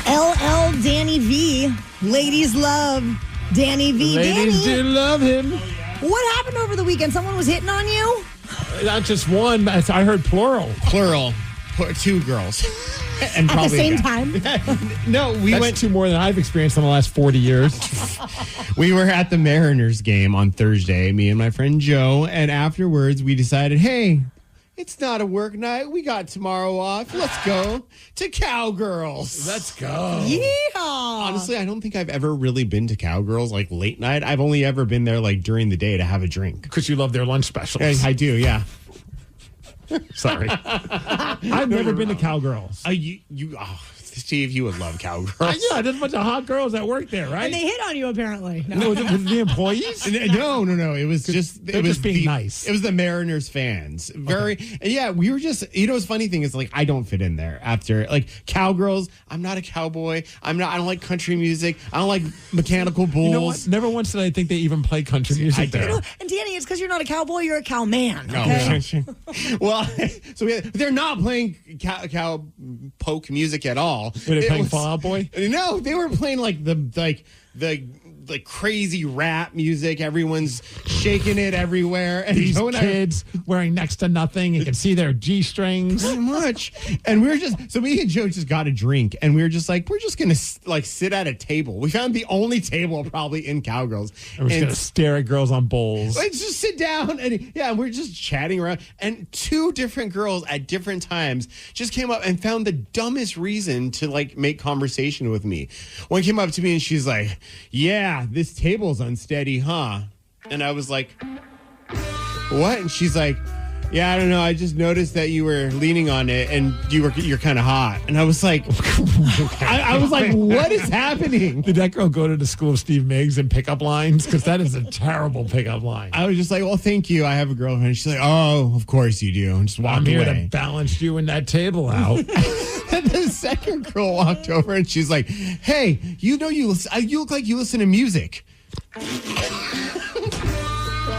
LL Danny V. Ladies love Danny V. Ladies Danny, do love him. what happened over the weekend? Someone was hitting on you? Not just one. I heard plural. Plural. 2 girls. And At the same time? No, we went to more than I've experienced in the last 40 years. We were at the Mariners game on Thursday, me and my friend Joe, and afterwards we decided, hey, it's not a work night. We got tomorrow off. Let's go to Cowgirls. Let's go. Yeehaw. Honestly, I don't think I've ever really been to Cowgirls late night. I've only ever been there during the day to have a drink. Because you love their lunch specials. I do, yeah. Sorry. I've never been to Cowgirls. Steve, you would love Cowgirls. Yeah, there's a bunch of hot girls that work there, right? And they hit on you, apparently. No, was it the employees? No. It was just being nice. It was the Mariners fans. Yeah. We were just. What's funny thing is I don't fit in there after Cowgirls. I'm not a cowboy. I don't like country music. I don't like mechanical bulls. You know what? Never once did I think they even play country music there. And Danny, it's because you're not a cowboy. You're a cowman. Okay? Well, so they're not playing cow poke music at all. Were they playing Fall Out Boy? No, they were playing the crazy rap music. Everyone's shaking it everywhere. And these kids wearing next to nothing. You can see their G-strings. Pretty much. And we and Joe just got a drink. And we were just we're just going to sit at a table. We found the only table probably in Cowgirls. And we're just going to stare at girls on bowls. Let's just sit down. And we're just chatting around. And 2 different girls at different times just came up and found the dumbest reason to make conversation with me. One came up to me and she's like, yeah, this table's unsteady, huh? And I was like, what? And she's like, yeah, I don't know. I just noticed that you were leaning on it and you're kind of hot. And I was like, I was like, what is happening? Did that girl go to the school of Steve Migs and pick up lines? Because that is a terrible pickup line. I was just like, well, thank you. I have a girlfriend. She's like, oh, of course you do. And just walked away. I'm here to balance you and that table out. And the second girl walked over and she's like, hey, you look like you listen to music.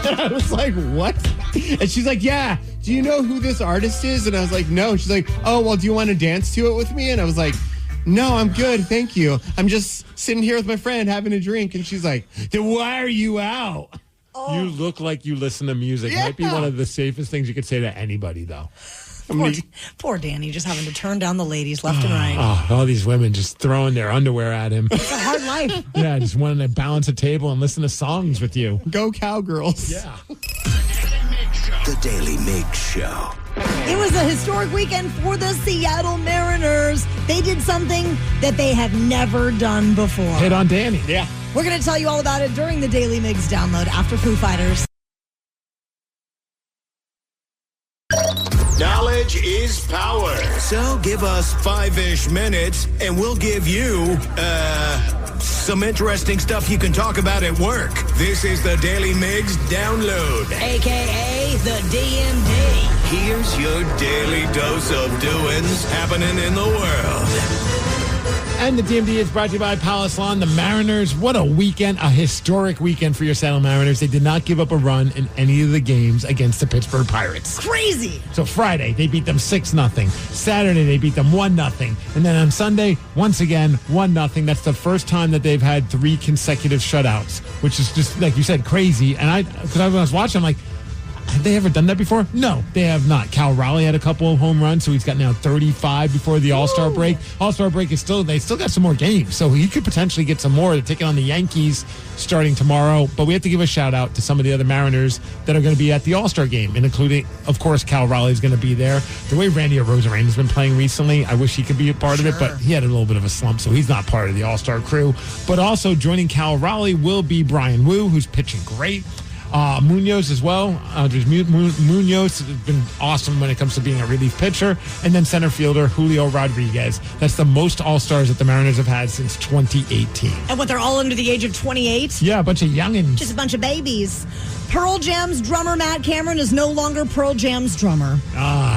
And I was like, what? And she's like, yeah, do you know who this artist is? And I was like, no. She's like, oh, well, do you want to dance to it with me? And I was like, no, I'm good. Thank you. I'm just sitting here with my friend having a drink. And she's like, then why are you out? Oh. You look like you listen to music. Yeah. Might be one of the safest things you could say to anybody, though. Poor Danny, just having to turn down the ladies left and right. Oh, all these women just throwing their underwear at him. It's a hard life. Yeah, just wanting to balance a table and listen to songs with you. Go Cowgirls. Yeah. The Daily Migs Show. It was a historic weekend for the Seattle Mariners. They did something that they have never done before. Hit on Danny. Yeah. We're going to tell you all about it during the Daily Migs download after Foo Fighters. Knowledge is power. So give us 5-ish minutes and we'll give you, some interesting stuff you can talk about at work. This is the Daily Migs Download. AKA the DMD. Here's your daily dose of doings happening in the world. And the DMD is brought to you by Palace Lawn. The Mariners, what a weekend, a historic weekend for your Seattle Mariners. They did not give up a run in any of the games against the Pittsburgh Pirates. Crazy. So Friday, they beat them 6-0. Saturday, they beat them 1-0. And then on Sunday, once again, 1-0. That's the first time that they've had 3 consecutive shutouts, which is just, like you said, crazy. And because I was watching, I'm like, have they ever done that before? No, they have not. Cal Raleigh had a couple of home runs, so he's got now 35 before the All-Star break. All-Star break is they still got some more games, so he could potentially get some more. They're taking on the Yankees starting tomorrow, but we have to give a shout out to some of the other Mariners that are going to be at the All-Star game, and including, of course, Cal Raleigh is going to be there. The way Randy Arozarena has been playing recently, I wish he could be a part of it, but he had a little bit of a slump, so he's not part of the All-Star crew. But also joining Cal Raleigh will be Brian Wu, who's pitching great. Munoz as well. Munoz has been awesome when it comes to being a relief pitcher. And then center fielder Julio Rodriguez. That's the most All-Stars that the Mariners have had since 2018. And what, they're all under the age of 28? Yeah, a bunch of youngins. Just a bunch of babies. Pearl Jam's drummer Matt Cameron is no longer Pearl Jam's drummer.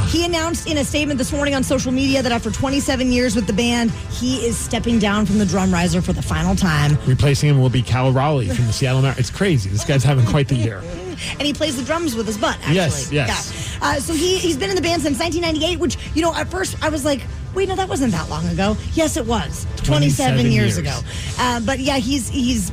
He announced in a statement this morning on social media that after 27 years with the band, he is stepping down from the drum riser for the final time. Replacing him will be Cal Raleigh from the Seattle Mariners. It's crazy. This guy's having quite the year. And he plays the drums with his butt, actually. Yes. Yeah. So he's been in the band since 1998, which, at first I was like, wait, no, that wasn't that long ago. Yes, it was. 27 years ago. But yeah, he's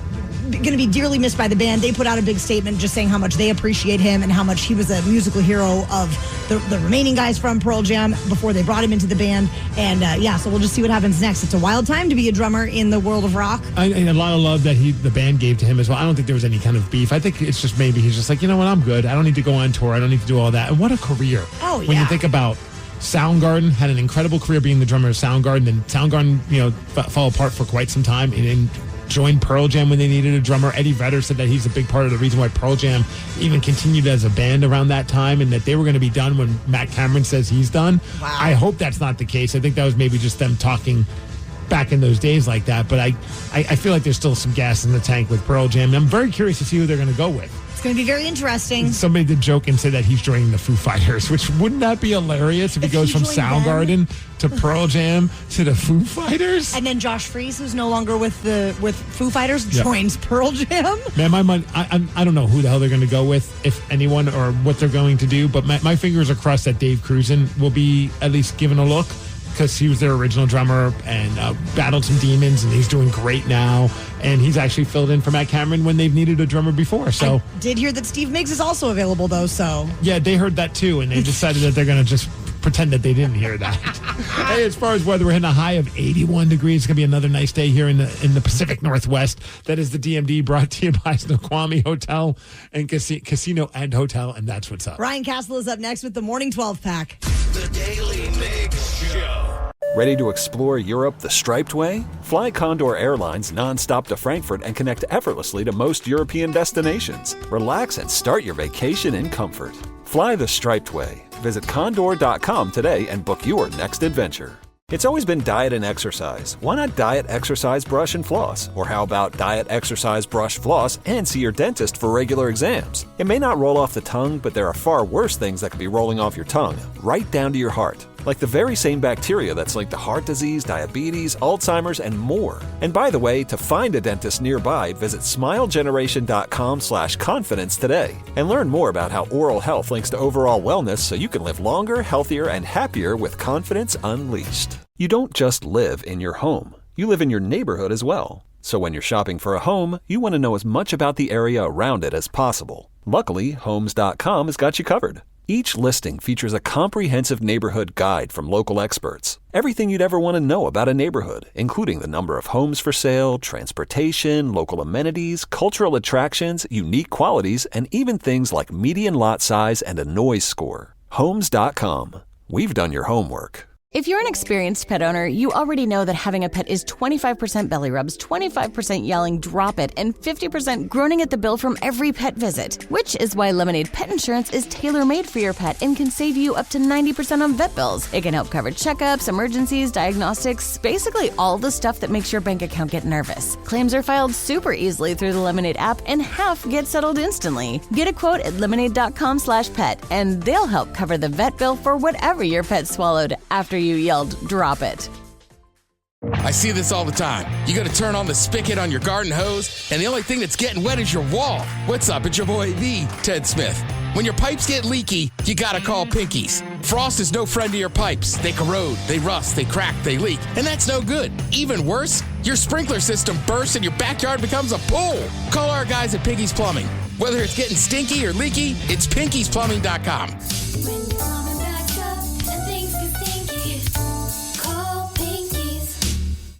going to be dearly missed by the band. They put out a big statement just saying how much they appreciate him and how much he was a musical hero of the remaining guys from Pearl Jam before they brought him into the band. And so we'll just see what happens next. It's a wild time to be a drummer in the world of rock. And a lot of love that the band gave to him as well. I don't think there was any kind of beef. I think it's just maybe he's just like, you know what, I'm good. I don't need to go on tour. I don't need to do all that. And what a career. Oh, yeah. When you think about Soundgarden, had an incredible career being the drummer of Soundgarden. Then Soundgarden, fell apart for quite some time. And joined Pearl Jam when they needed a drummer. Eddie Vedder said that he's a big part of the reason why Pearl Jam even continued as a band around that time, and that they were going to be done when Matt Cameron says he's done. Wow. I hope that's not the case. I think that was maybe just them talking back in those days like that, but I feel like there's still some gas in the tank with Pearl Jam, and I'm very curious to see who they're going to go with. It's going to be very interesting. Somebody did joke and say that he's joining the Foo Fighters, which wouldn't that be hilarious if he goes from Soundgarden to Pearl Jam to the Foo Fighters? And then Josh Freese, who's no longer with Foo Fighters, joins Pearl Jam. Man, my mind, I don't know who the hell they're going to go with, if anyone, or what they're going to do, but my fingers are crossed that Dave Cruzen will be at least given a look, because he was their original drummer and battled some demons, and he's doing great now. And he's actually filled in for Matt Cameron when they've needed a drummer before. So I did hear that Steve Migs is also available, though. So yeah, they heard that too, and they decided that they're going to just pretend that they didn't hear that. Hey, as far as weather, we're hitting a high of 81 degrees. It's going to be another nice day here in the Pacific Northwest. That is the DMD, brought to you by Snoqualmie Hotel and Casino and Hotel, and that's what's up. Ryan Castle is up next with the Morning 12 Pack. The Daily Migs Show. Ready to explore Europe the striped way? Fly Condor Airlines nonstop to Frankfurt and connect effortlessly to most European destinations. Relax and start your vacation in comfort. Fly the striped way. Visit condor.com today and book your next adventure. It's always been diet and exercise. Why not diet, exercise, brush, and floss? Or how about diet, exercise, brush, floss, and see your dentist for regular exams? It may not roll off the tongue, but there are far worse things that could be rolling off your tongue, right down to your heart. Like the very same bacteria that's linked to heart disease, diabetes, Alzheimer's, and more. And by the way, to find a dentist nearby, visit smilegeneration.com/confidence today. And learn more about how oral health links to overall wellness so you can live longer, healthier, and happier with confidence unleashed. You don't just live in your home. You live in your neighborhood as well. So when you're shopping for a home, you want to know as much about the area around it as possible. Luckily, Homes.com has got you covered. Each listing features a comprehensive neighborhood guide from local experts. Everything you'd ever want to know about a neighborhood, including the number of homes for sale, transportation, local amenities, cultural attractions, unique qualities, and even things like median lot size and a noise score. Homes.com. We've done your homework. If you're an experienced pet owner, you already know that having a pet is 25% belly rubs, 25% yelling, drop it, and 50% groaning at the bill from every pet visit. Which is why Lemonade Pet Insurance is tailor-made for your pet and can save you up to 90% on vet bills. It can help cover checkups, emergencies, diagnostics, basically all the stuff that makes your bank account get nervous. Claims are filed super easily through the Lemonade app, and half get settled instantly. Get a quote at lemonade.com/pet, and they'll help cover the vet bill for whatever your pet swallowed after you yelled, drop it. I see this all the time. You got to turn on the spigot on your garden hose, and the only thing that's getting wet is your wall. What's up? It's your boy, the Ted Smith. When your pipes get leaky, you got to call Pinkies. Frost is no friend to your pipes. They corrode, they rust, they crack, they leak, and that's no good. Even worse, your sprinkler system bursts and your backyard becomes a pool. Call our guys at Pinkies Plumbing. Whether it's getting stinky or leaky, it's Pinky'sPlumbing.com.